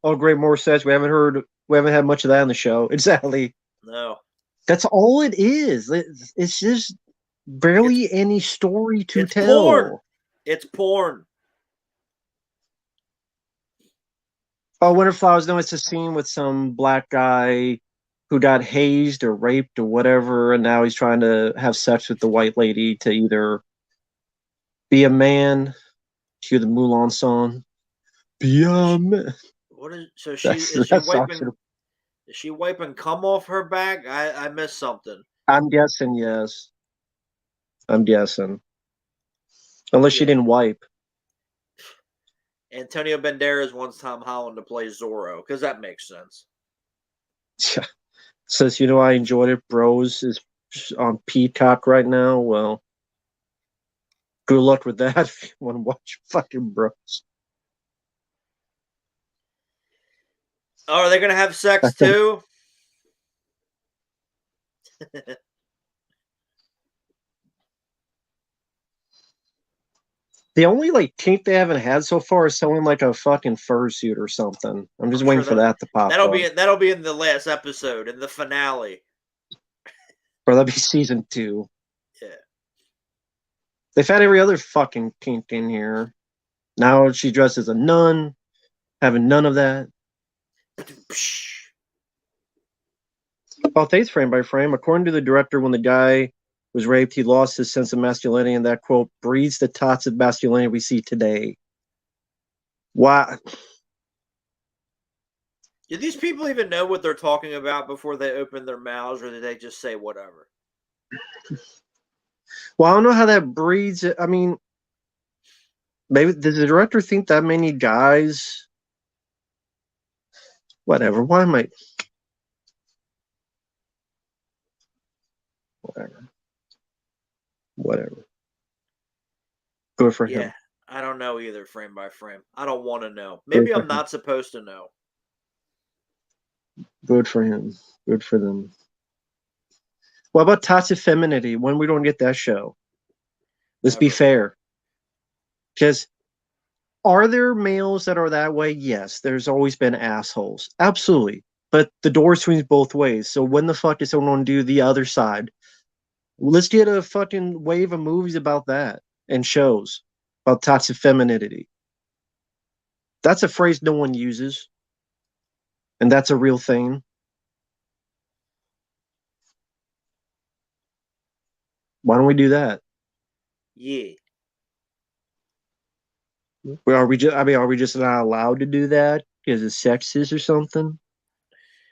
Oh, great! More says we haven't had much of that on the show. Exactly. No, that's all it is. It's just barely any story to tell. Porn. It's porn. Oh, Winter Flowers. No, it's a scene with some black guy who got hazed or raped or whatever, and now he's trying to have sex with the white lady to either be a man, cue the Mulan song, be a man. What is so? Is she wiping cum off her back? I missed something. I'm guessing yes. I'm guessing, unless she didn't wipe. Antonio Banderas wants Tom Holland to play Zorro because that makes sense. Yeah. Says, I enjoyed it. Bros is on Peacock right now. Well, good luck with that if you want to watch fucking Bros. Oh, are they going to have sex too? The only kink they haven't had so far is someone like a fucking fursuit or something. I'm just waiting for that to pop that'll up. That'll be in the last episode, in the finale. Or that'll be season 2. Yeah. They've had every other fucking kink in here. Now she dresses as a nun, having none of that. Oh, thanks, frame by frame. According to the director, when the guy was raped, he lost his sense of masculinity, and that, quote, breeds the toxic masculinity we see today. Wow. Do these people even know what they're talking about before they open their mouths, or do they just say whatever? Well, I don't know how that breeds it. I mean, maybe does the director think that many guys? Whatever. Why am I? Whatever. Good for him. I don't know either, frame by frame. I don't want to know. Maybe I'm not supposed to know. Good for him. Good for them. What about toxic femininity? When we don't get that show? Let's be fair. Because are there males that are that way? Yes. There's always been assholes. Absolutely. But the door swings both ways. So when the fuck is someone going to do the other side? Let's get a fucking wave of movies about that and shows about toxic femininity. That's a phrase no one uses. And that's a real thing. Why don't we do that? Yeah. Are we just not allowed to do that because it's sexist or something?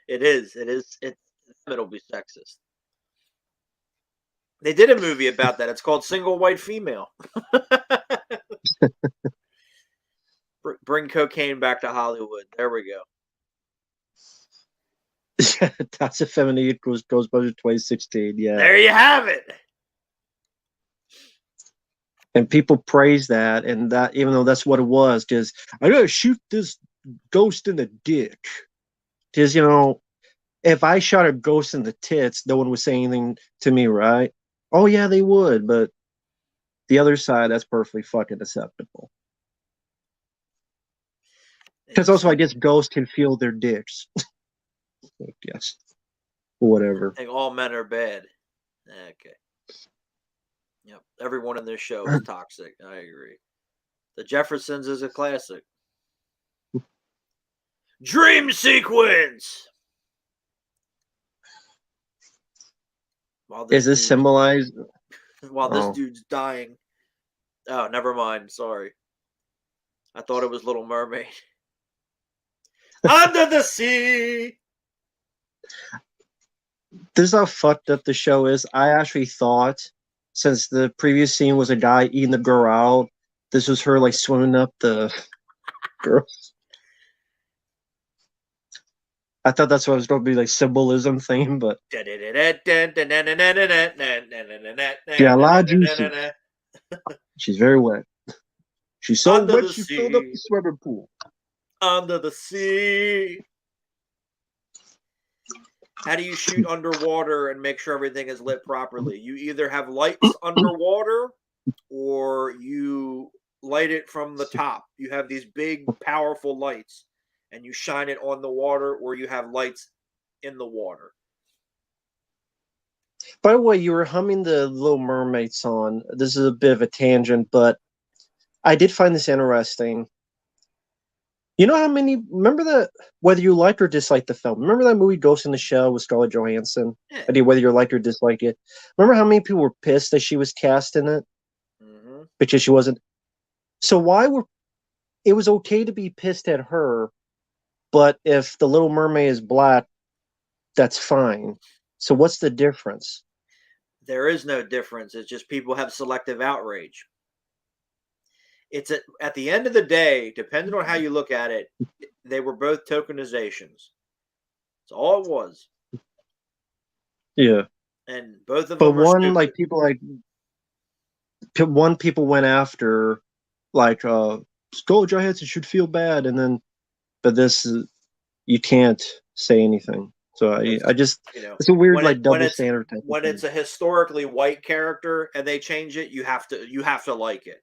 It is. It'll be sexist. They did a movie about that. It's called Single White Female. Bring cocaine back to Hollywood. There we go. Toxic femininity Ghostbusters 2016. Yeah. There you have it. And people praise that, and that even though that's what it was, just I gotta shoot this ghost in the dick. Because if I shot a ghost in the tits, no one would say anything to me, right? Oh yeah, they would, but the other side, that's perfectly fucking acceptable. And Because you also, I said, guess ghosts can feel their dicks. I guess. Whatever. I think all men are bad. Okay. Yep. Everyone in this show is toxic. I agree. The Jeffersons is a classic. Dream sequence. While Is this this dude's symbolized? while this Oh. dude's dying. Oh, never mind. Sorry. I thought it was Little Mermaid. Under the sea. This is how fucked up the show is. I actually thought, since the previous scene was a guy eating the girl out, this was her like swimming up the girl. I thought that's what was going to be like symbolism thing, but she got a lot of juices. She's very wet. She's so Under wet the she filled up the sea. swimming pool. Under the sea. How do you shoot underwater and make sure everything is lit properly? You either have lights underwater or you light it from the top. You have these big, powerful lights and you shine it on the water, or you have lights in the water. By the way, you were humming the Little Mermaid song. This is a bit of a tangent, but I did find this interesting. You know how many? Remember that whether you liked or disliked the film. Remember that movie Ghost in the Shell with Scarlett Johansson? Yeah. I did whether you liked or disliked it. Remember how many people were pissed that she was cast in it Mm-hmm. because she wasn't. So why were it was okay to be pissed at her, but if the Little Mermaid is black, that's fine. So what's the difference? There is no difference. It's just people have selective outrage. At the end of the day, depending on how you look at it, they were both tokenizations. That's all it was. Yeah, And both of but them are one stupid. like people went after like Scarlett Johansson should feel bad, and then but this you can't say anything. So Because I just you know it's a weird when it like when double it's standard type of when thing. it's a historically white character and they change it, you have to like it.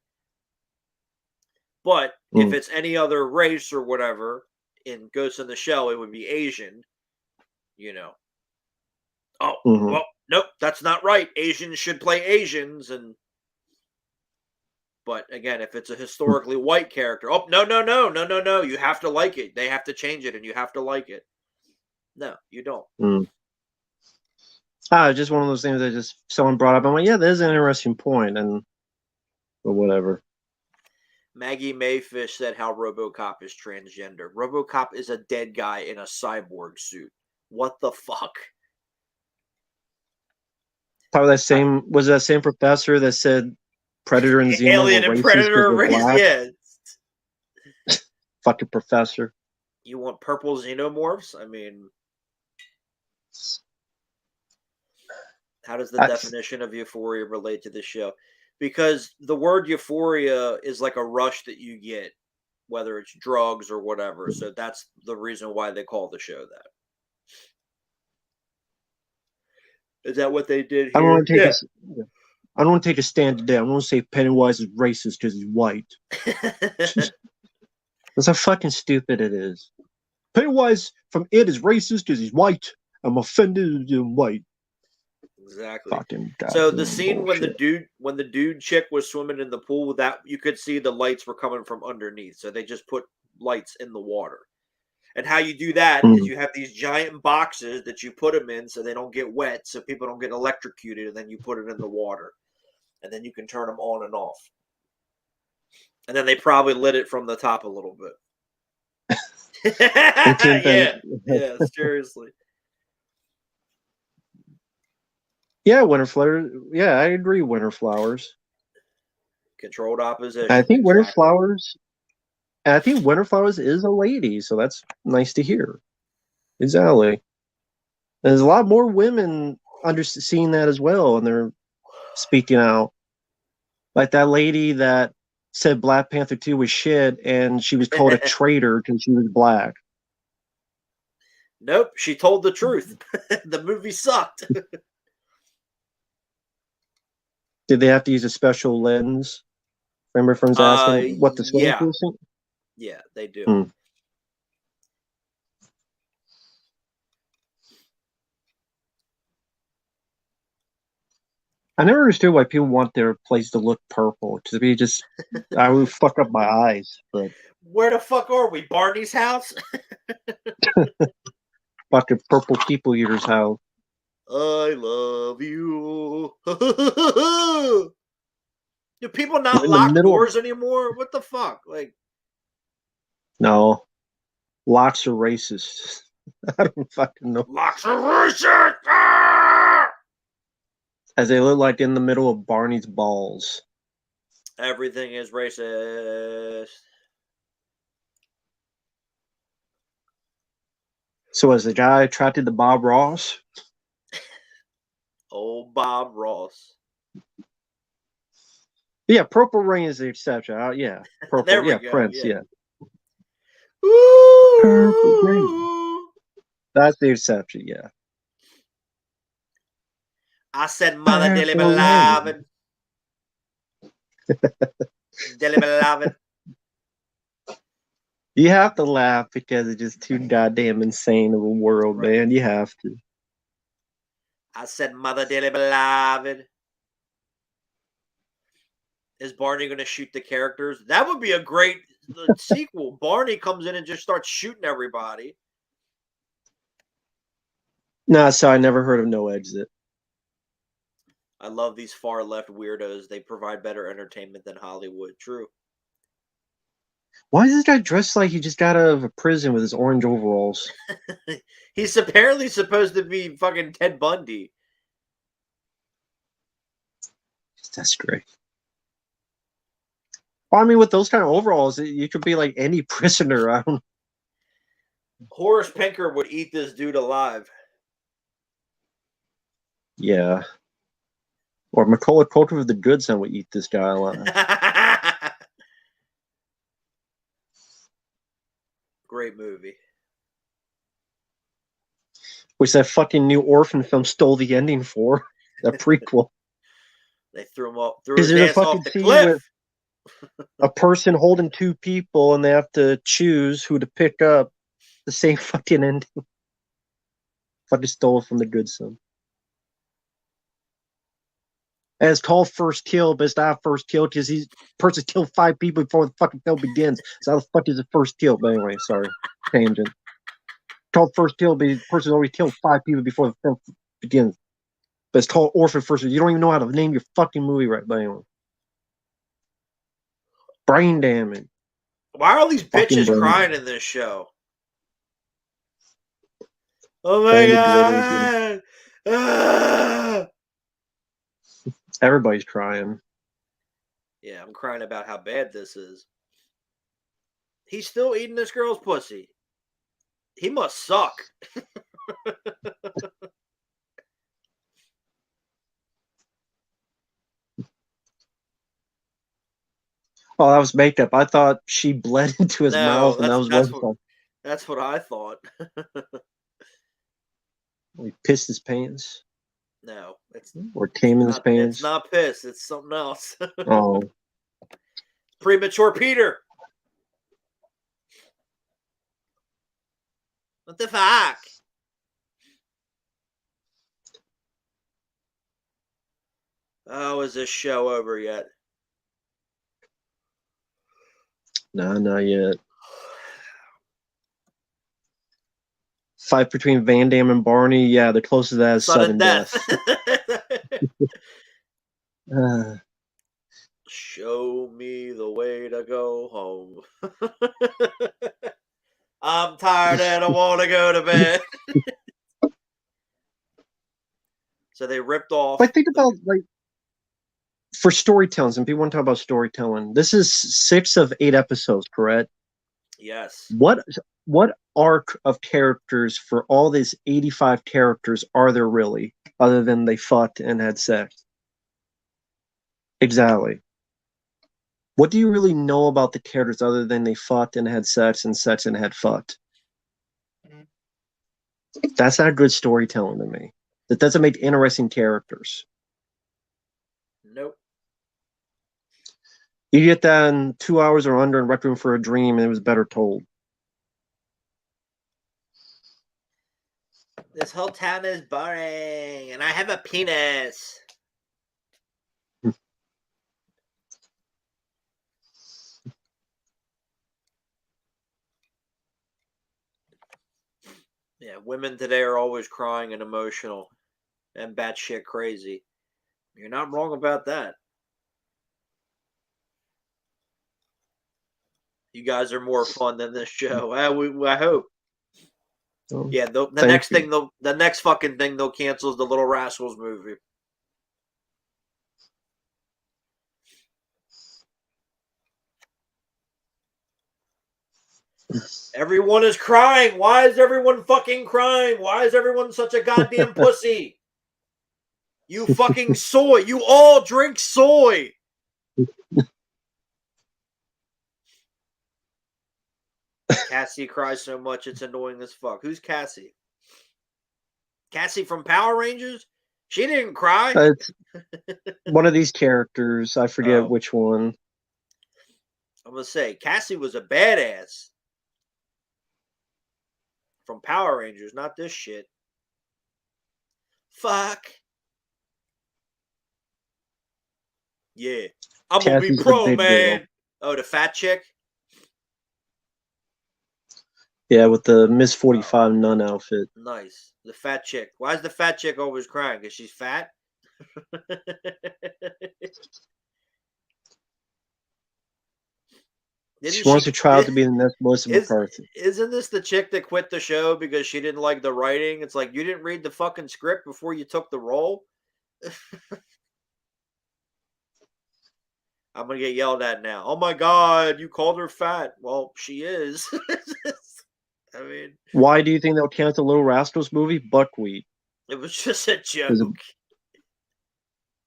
But if Mm, it's any other race or whatever, in Ghost in the Shell, it would be Asian. You know, oh hmm well, nope, that's not right. Asians should play Asians, and but again, if it's a historically white character, oh no, no, no, no, no, no, you have to like it. They have to change it, and you have to like it. No, you don't. mm. Just one of those things that just someone brought up. I'm like, yeah, that is an interesting point, and or whatever. Maggie Mayfish said how RoboCop is transgender. RoboCop is a dead guy in a cyborg suit. What the fuck? Probably that same professor that said Predator and Xenomorph were Alien and racist because Predator they're race, black. yeah. Fucking professor. You want purple xenomorphs? I mean, how does the I, definition of euphoria relate to the show? Because the word euphoria is like a rush that you get, whether it's drugs or whatever. So that's the reason why they call the show that. Is that what they did I don't here? want to take Yeah. a I don't want to take a stand today. I don't want to say Pennywise is racist because he's white. That's how fucking stupid it is. Pennywise from It is racist because he's white. I'm offended he's white. Exactly. Fucking So the goddamn scene bullshit. when the dude chick was swimming in the pool, that you could see the lights were coming from underneath. So they just put lights in the water. And how you do that is Mm, you have these giant boxes that you put them in so they don't get wet, so people don't get electrocuted, and then you put it in the water, and then you can turn them on and off. And then they probably lit it from the top a little bit. it could have been. Yeah, yeah, seriously. Yeah, winter flowers. Yeah, I agree. Winter flowers. Controlled I opposition, think winter exactly. flowers. I think winter flowers is a lady, so that's nice to hear. Exactly. There's a lot more women under seeing that as well, and they're speaking out. Like that lady that said Black Panther 2 was shit, and she was called a traitor because she was black. Nope, she told the truth. The movie sucked. Did they have to use a special lens? Remember, friends asking what the swimming Yeah, pool scene? yeah, they do. Hmm. I never understood why people want their place to look purple. To be just, I would fuck up my eyes. But Where the fuck are we? Barney's house? fucking purple people eater's house. I love you. Do people We're not in the lock middle of doors anymore? What the fuck? Like, no. Locks are racist. I don't fucking know. locks are racist! Ah! As they look like in the middle of Barney's balls. Everything is racist. So as the guy attracted to Bob Ross? Oh, Bob Ross. Yeah, Purple Rain is the exception. Yeah, There Purple. we Yeah, go. Prince. Yeah. Yeah, Purple Rain. Ooh. That's the exception. Yeah, I said, Mother Dilly Purple Rain. Beloved. Dilly Beloved. You have to laugh because it's just too goddamn insane of a world, Right. man. You have to. I said, Mother Dilly Beloved. Is Barney going to shoot the characters? That would be a great sequel. Barney comes in and just starts shooting everybody. Nah, so I never heard of No Exit. I love these far left weirdos. They provide better entertainment than Hollywood. True. Why is this guy dressed like he just got out of a prison with his orange overalls? He's apparently supposed to be fucking Ted Bundy. That's great. Well, I mean, with those kind of overalls, you could be like any prisoner. I don't. Horace Pinker would eat this dude alive. Yeah. Or Macaulay Culkin with the good son would eat this guy alive. Great movie. Which that fucking new orphan film stole the ending for. That prequel. They threw him off, threw Because his there's a ass fucking off the scene with cliff. a person holding two people and they have to choose who to pick up. The same fucking ending. Fucking stole it from the good son. And it's called First Kill, but it's not first kill because he's person killed 5 people before the fucking film begins. So how the fuck is it first kill? But anyway, sorry. Tangent. Called First Kill, but the person already killed 5 people before the film begins. But it's called Orphan First. You don't even know how to name your fucking movie right. But anyway. Brain damage. Why are all these Fucking bitches brain crying damage. in this show? Oh my Branded Road. god! Ah! Everybody's crying. Yeah, I'm crying about how bad this is. He's still eating this girl's pussy. He must suck. Oh, that was makeup. I thought she bled into his No, mouth, and that was what that's what I thought. he pissed his pants No, it's or came in his it's pants. not piss. It's something else. Oh, Premature Peter. What the fuck? Oh, is this show over yet? no, not yet. Fight between Van Damme and Barney. Yeah, the closest to that is Sudden death. Uh, Show me the way to go home. I'm tired and I want to go to bed. So they ripped off. but think about like for storytelling. Some people want to talk about storytelling. This is 6 of 8 episodes, correct? Yes. What arc of characters for all these 85 characters are there really, other than they fucked and had sex? Exactly. What do you really know about the characters other than they fucked and had sex and had fucked? That's not good storytelling to me. That doesn't make interesting characters. Nope. You get that in 2 hours or under in Requiem for a Dream, and it was better told. This whole town is boring, and I have a penis. Yeah, women today are always crying and emotional and batshit crazy. You're not wrong about that. You guys are more fun than this show. I hope. So, Yeah, the thank next you. thing the next fucking thing they'll cancel is the Little Rascals movie. Everyone is crying. Why is everyone fucking crying? Why is everyone such a goddamn pussy? You fucking soy. You all drink soy. Cassie cries so much it's annoying as fuck. Who's Cassie? Cassie from Power Rangers? She didn't cry. It's one of these characters. I forget Oh, which one. I'm gonna say Cassie was a badass from Power Rangers, not this shit. Fuck. Yeah. I'm gonna be Cassie's the pro, big girl. man. Oh, the fat chick? Yeah, with the Miss Oh, 45 nun outfit. nice. The fat chick. Why is the fat chick always crying? Because she's fat? Didn't She wants she? to try out to be the next Melissa Is McCarthy. isn't this the chick that quit the show because she didn't like the writing? It's like you didn't read the fucking script before you took the role. I'm gonna get yelled at now. Oh my god, you called her fat. Well, she is. I mean, Why do you think they'll cancel Little Rascals movie? Buckwheat. it was just a 'Cause of- joke.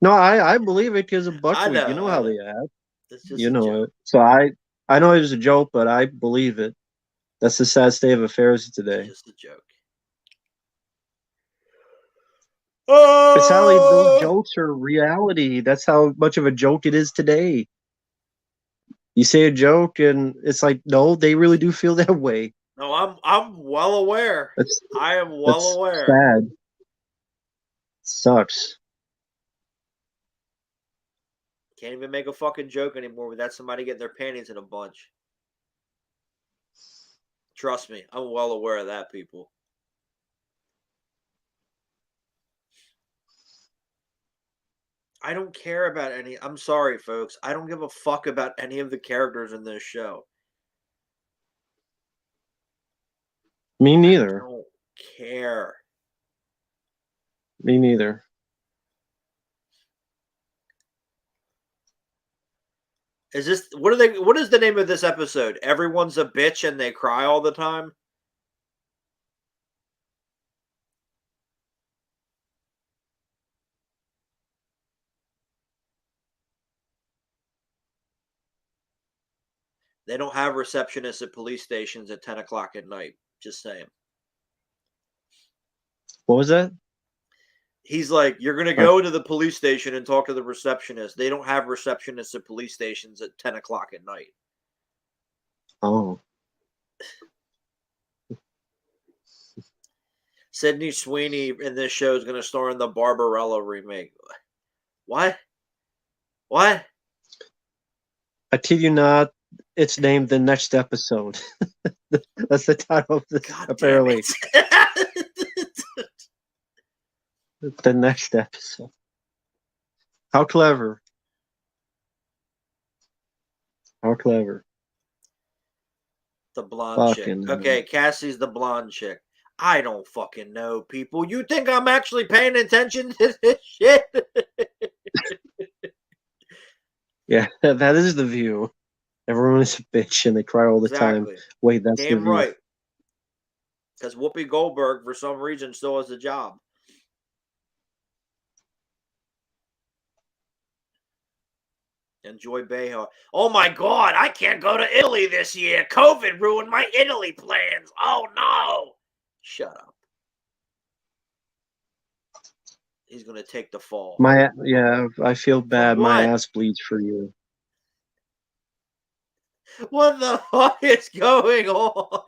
no, I believe it because of I buckwheat. You know, know I how know. they act. It's just You a know joke. it. So I know it was a joke, but I believe it. That's the sad state of affairs It's today. just a joke. It's how those Oh jokes are reality. That's how much of a joke it is today. You say a joke, and it's like, no, they really do feel that way. no, I'm well aware. That's I am well that's aware. sad. Sucks. Can't even make a fucking joke anymore without somebody getting their panties in a bunch. Trust me, I'm well aware of that, people. I don't care about any. I'm sorry, folks. I don't give a fuck about any of the characters in this show. Me I neither. don't care. Me neither. Is this what are they? What is the name of this episode? Everyone's a bitch and they cry all the time. They don't have receptionists at police stations at 10 o'clock at night. Just saying. What was that? He's like, you're gonna Uh, go to the police station and talk to the receptionist. They don't have receptionists at police stations at 10 o'clock at night. oh, Sydney Sweeney in this show is gonna star in the Barbarella remake. What? What? I kid you not. It's named The Next Episode. That's the title of this, God damn apparently. it. The Next Episode. How clever. How clever. The blonde chick. Fucking hell. Okay, Cassie's the blonde chick. I don't fucking know, people. You think I'm actually paying attention to this shit? Yeah, that is the view. Everyone is a bitch and they cry all the time. Exactly. Wait, that's the Damn view. right. Because Whoopi Goldberg, for some reason, still has a job. And Joy Behar. Oh my God, I can't go to Italy this year. COVID ruined my Italy plans. Oh no. Shut up. He's going to take the fall. Yeah, I feel From bad. My what? ass bleeds for you. What the fuck is going on?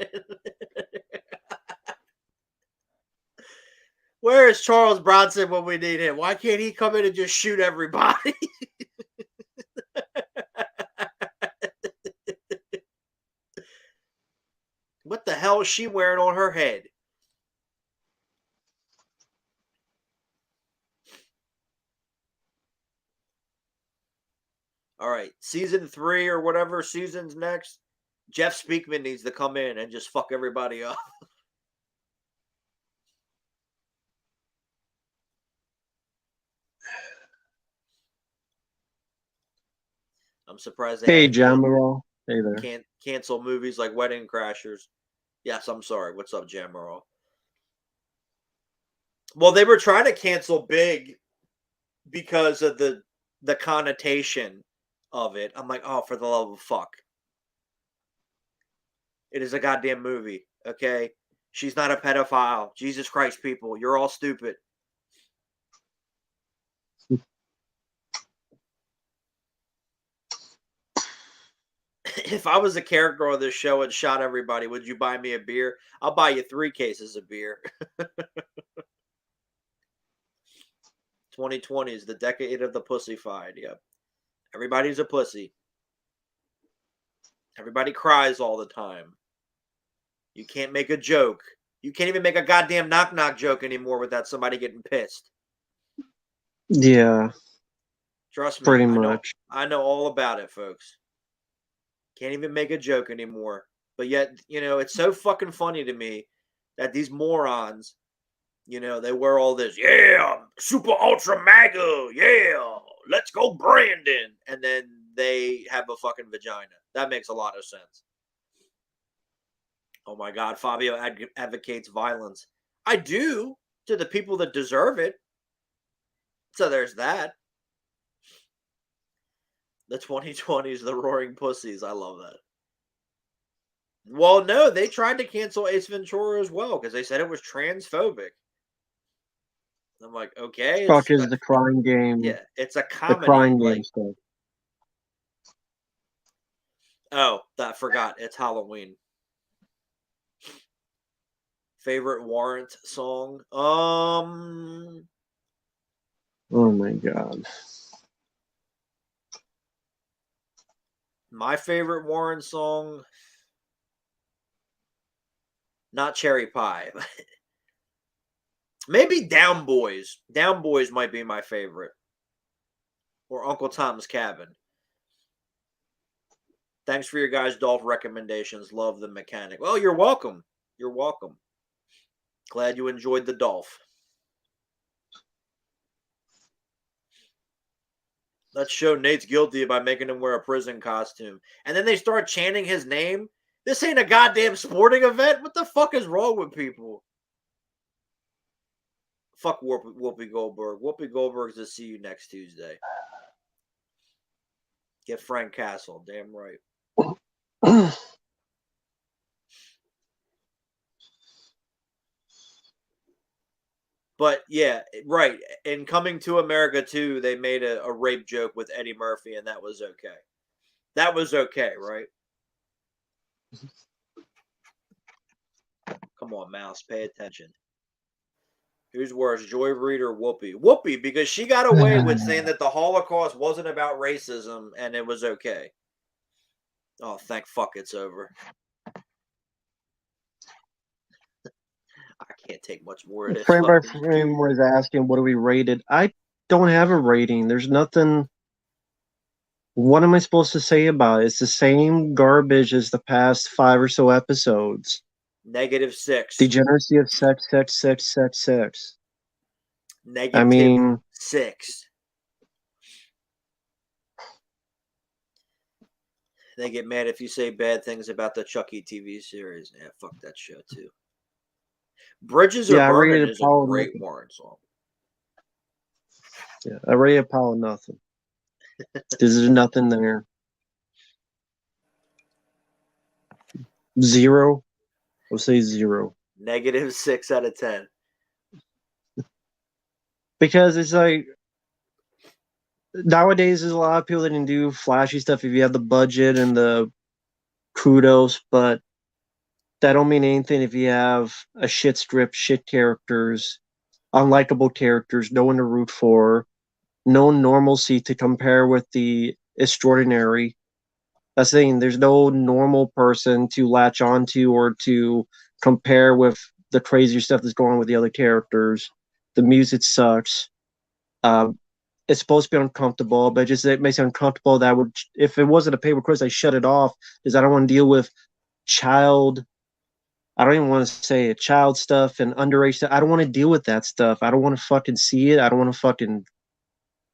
Where is Charles Bronson when we need him? Why can't he come in and just shoot everybody? What the hell is she wearing on her head? season 3 or whatever season's next, Jeff Speakman needs to come in and just fuck everybody up. I'm surprised they Hey, haven't Jamaro. Hey there. can't cancel movies like Wedding Crashers. Yes, I'm sorry. What's up, Jamaro? Well, they were trying to cancel Big because of the connotation of it. I'm like, oh, for the love of fuck. It is a goddamn movie, okay? She's not a pedophile. Jesus Christ, people. You're all stupid. If I was a character on this show and shot everybody, would you buy me a beer? I'll buy you 3 cases of beer. 2020 is the decade of the pussy-fied. Yep. Everybody's a pussy. Everybody cries all the time. You can't make a joke. You can't even make a goddamn knock-knock joke anymore without somebody getting pissed. Yeah, Trust me. pretty much. I know all about it, folks. Can't even make a joke anymore. But yet, it's so fucking funny to me that these morons, they wear all this, yeah, super ultra MAGA, yeah, let's go Brandon. And then they have a fucking vagina. That makes a lot of sense. Oh my God, Fabio advocates violence. I do, to the people that deserve it. So there's that. The 2020s, the roaring pussies. I love that. Well, no, they tried to cancel Ace Ventura as well because they said it was transphobic. I'm like, okay, Fuck is the crying game. yeah, it's a The comedy. crying game Like, stuff. oh, I forgot. It's Halloween. Favorite Warrant song? Oh my God. My favorite Warrant song, not Cherry Pie. Maybe Down Boys. Down Boys might be my favorite. Or Uncle Tom's Cabin. Thanks for your guys' Dolph recommendations. Love the mechanic. Well, you're welcome. You're welcome. Glad you enjoyed the Dolph. Let's show Nate's guilty by making him wear a prison costume. And then they start chanting his name. This ain't a goddamn sporting event. What the fuck is wrong with people? Fuck Whoopi Goldberg. Whoopi Goldberg's to see you next Tuesday. Get Frank Castle. Damn right. But yeah, right. In Coming to America 2, they made a rape joke with Eddie Murphy, and that was okay. That was okay, right? Come on, Mouse, pay attention. Who's worse, Joy Reid or Whoopi? Whoopi, because she got away with saying that the Holocaust wasn't about racism and it was okay. Oh, thank fuck it's over. I can't take much more of this. Frame by Frame was asking, what do we rated? I don't have a rating. There's nothing. What am I supposed to say about it? It's the same garbage as the past 5 or so episodes. -6. Degeneracy of sex, sex, sex, sex, sex. -6. I mean, They get mad if you say bad things about the Chucky TV series. Yeah, fuck that show too. Bridges Are Burning is a great Warren song. Yeah, I rated Apollo nothing. There's nothing there. 0. We'll say 0. -6 out of 10. Because it's like nowadays there's a lot of people that can do flashy stuff if you have the budget and the kudos, but that don't mean anything if you have a shit strip, shit characters, unlikable characters, no one to root for, no normalcy to compare with the extraordinary. That's the thing. There's no normal person to latch onto or to compare with the crazier stuff that's going on with the other characters. The music sucks. it's supposed to be uncomfortable, but it makes it uncomfortable that would, if it wasn't a pay request, I shut it off because I don't want to deal with child. I don't even want to say it, child stuff and underage stuff. I don't want to deal with that stuff. I don't want to fucking see it. I don't want to fucking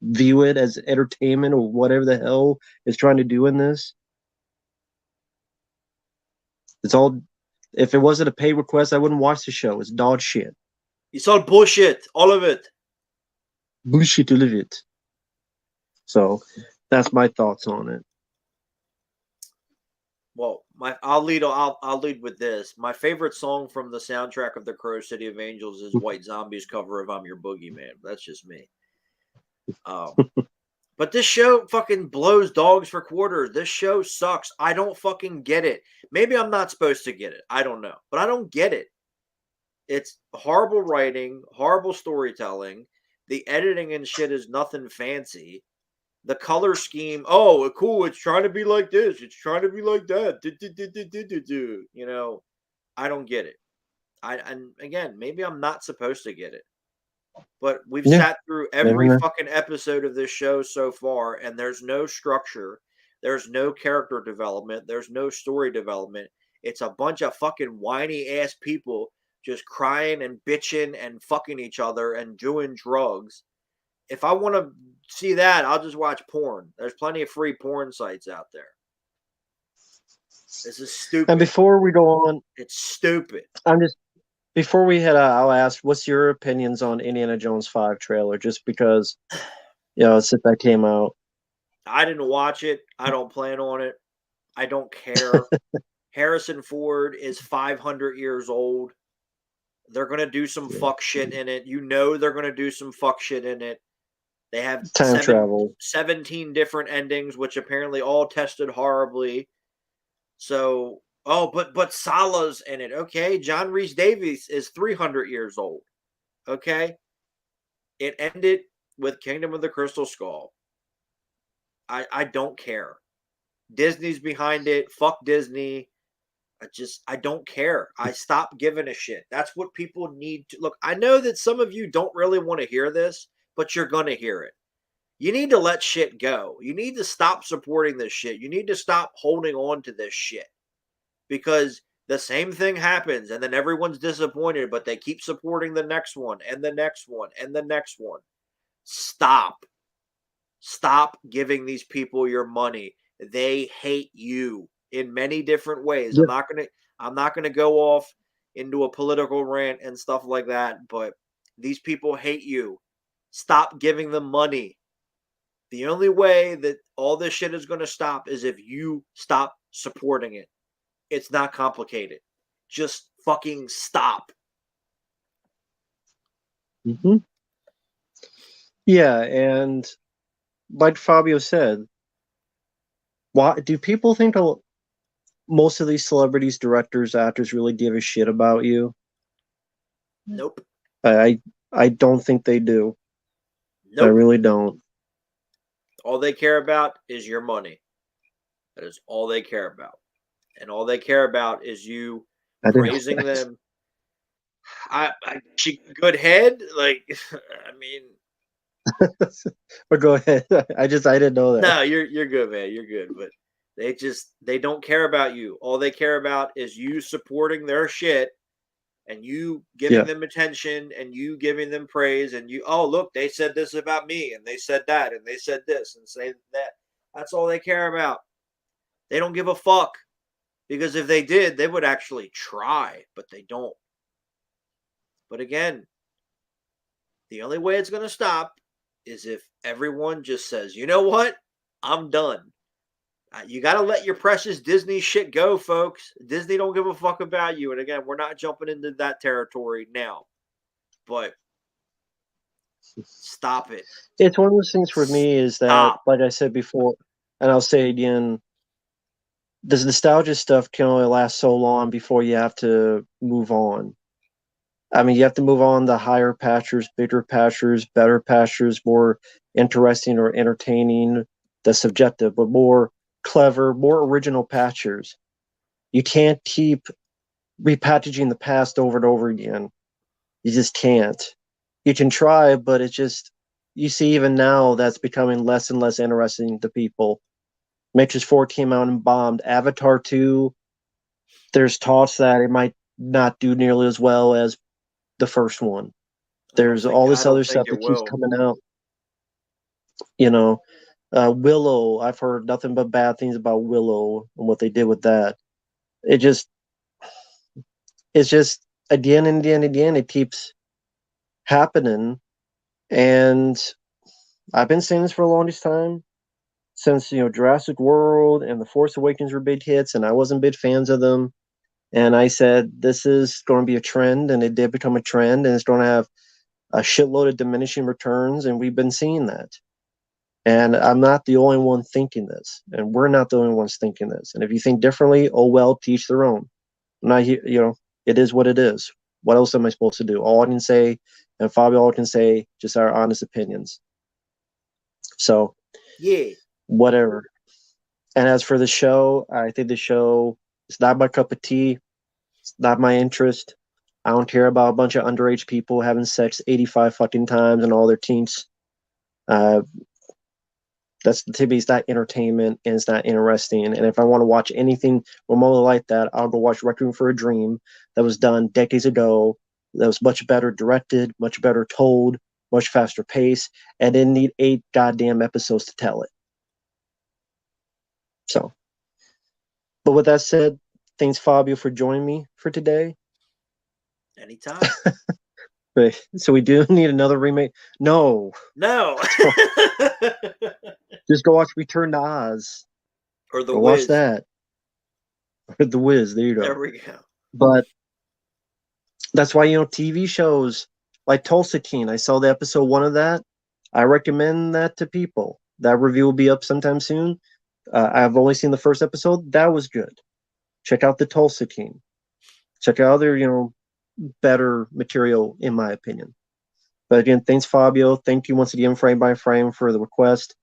view it as entertainment or whatever the hell is trying to do in this. It's all. If it wasn't a pay request, I wouldn't watch the show. It's dog shit. It's all bullshit, all of it. Bullshit to live it. So that's my thoughts on it. Well, I'll lead with this. My favorite song from the soundtrack of The Crow City of Angels is White Zombie's cover of "I'm Your Boogeyman." That's just me. But this show fucking blows dogs for quarters. This show sucks. I don't fucking get it. Maybe I'm not supposed to get it. I don't know, but I don't get it. It's horrible writing, horrible storytelling. The editing and shit is nothing fancy. The color scheme, oh, cool, it's trying to be like this, it's trying to be like that. You know, I don't get it. And again, maybe I'm not supposed to get it. But we've sat through every fucking episode of this show so far, and there's no structure, there's no character development, there's no story development. It's a bunch of fucking whiny ass people just crying and bitching and fucking each other and doing drugs. If I want to see that, I'll just watch porn. There's plenty of free porn sites out there. This is stupid. And before we go on, it's stupid. Before we head out, I'll ask, what's your opinions on Indiana Jones 5 trailer? Just because, since that came out. I didn't watch it. I don't plan on it. I don't care. Harrison Ford is 500 years old. They're going to do some fuck shit in it. They're going to do some fuck shit in it. They have travel. 17 different endings, which apparently all tested horribly. So, but Salah's in it. Okay, John Rhys Davies is 300 years old. Okay, it ended with Kingdom of the Crystal Skull. I don't care. Disney's behind it. Fuck Disney. I don't care. I stopped giving a shit. That's what people need to look. I know that some of you don't really want to hear this, but you're going to hear it. You need to let shit go. You need to stop supporting this shit. You need to stop holding on to this shit. Because the same thing happens and then everyone's disappointed, but they keep supporting the next one and the next one and the next one. Stop. Stop giving these people your money. They hate you in many different ways. Yep. I'm not gonna go off into a political rant and stuff like that, but these people hate you. Stop giving them money. The only way that all this shit is going to stop is if you stop supporting it. It's not complicated. Just fucking stop. Mm-hmm. Yeah, and like Fabio said, why do people think most of these celebrities, directors, actors really give a shit about you? Nope. I don't think they do. Nope. I really don't. All they care about is your money. That is all they care about. And all they care about is you praising them. Good head? Like, I mean. But go ahead. I didn't know that. No, you're good, man. You're good. But they don't care about you. All they care about is you supporting their shit and you giving them attention and you giving them praise and look, they said this about me and they said that and they said this and say that. That's all they care about. They don't give a fuck. Because if they did, they would actually try, but they don't. But again, the only way it's going to stop is if everyone just says, you know what? I'm done. You got to let your precious Disney shit go, folks. Disney don't give a fuck about you. And again, we're not jumping into that territory now. But stop it. It's one of those things for me is that, like I said before, and I'll say again, this nostalgia stuff can only last so long before you have to move on. I mean, you have to move on to higher pastures, bigger pastures, better pastures, more interesting or entertaining, that's subjective, but more clever, more original pastures. You can't keep repackaging the past over and over again. You just can't. You can try, but it's just, you see even now that's becoming less and less interesting to people. Matrix 4 came out and bombed. Avatar 2, there's talks that it might not do nearly as well as the first one. There's all I this don't other think stuff it that keeps will. coming out. You know, Willow, I've heard nothing but bad things about Willow and what they did with that. It just, it's just again and again and again, it keeps happening. And I've been saying this for the longest time since, Jurassic World and The Force Awakens were big hits, and I wasn't big fans of them. And I said, this is going to be a trend, and it did become a trend, and it's going to have a shitload of diminishing returns, and we've been seeing that. And I'm not the only one thinking this, and we're not the only ones thinking this. And if you think differently, oh well, teach their own. I'm not here, it is what it is. What else am I supposed to do? All I can say, and Fabio, all I can say, just our honest opinions. So, Yeah. whatever. And as for the show, I think the show is not my cup of tea. It's not my interest. I don't care about a bunch of underage people having sex 85 fucking times and all their teens. Uh, that's to me, it's not entertainment and it's not interesting. And if I want to watch anything remotely like that, I'll go watch Requiem for a Dream that was done decades ago. That was much better directed, much better told, much faster pace, and didn't need 8 goddamn episodes to tell it. So, but with that said, thanks Fabio for joining me for today. Anytime. But so we do need another remake. No, No. just go watch Return to Oz. Or The Go watch Wiz. that. Or The Wiz. There you go. There we go. But that's why TV shows like Tulsa King. I saw the episode 1 of that. I recommend that to people. That review will be up sometime soon. I've only seen the first episode. That was good. Check out the Tulsa King. Check out other better material in my opinion. But again, thanks Fabio. Thank you once again, Frame by Frame, for the request.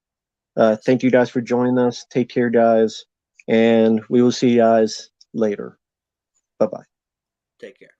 Yes. Thank you guys for joining us. Take care, guys, and we will see you guys later. Bye bye. Take care.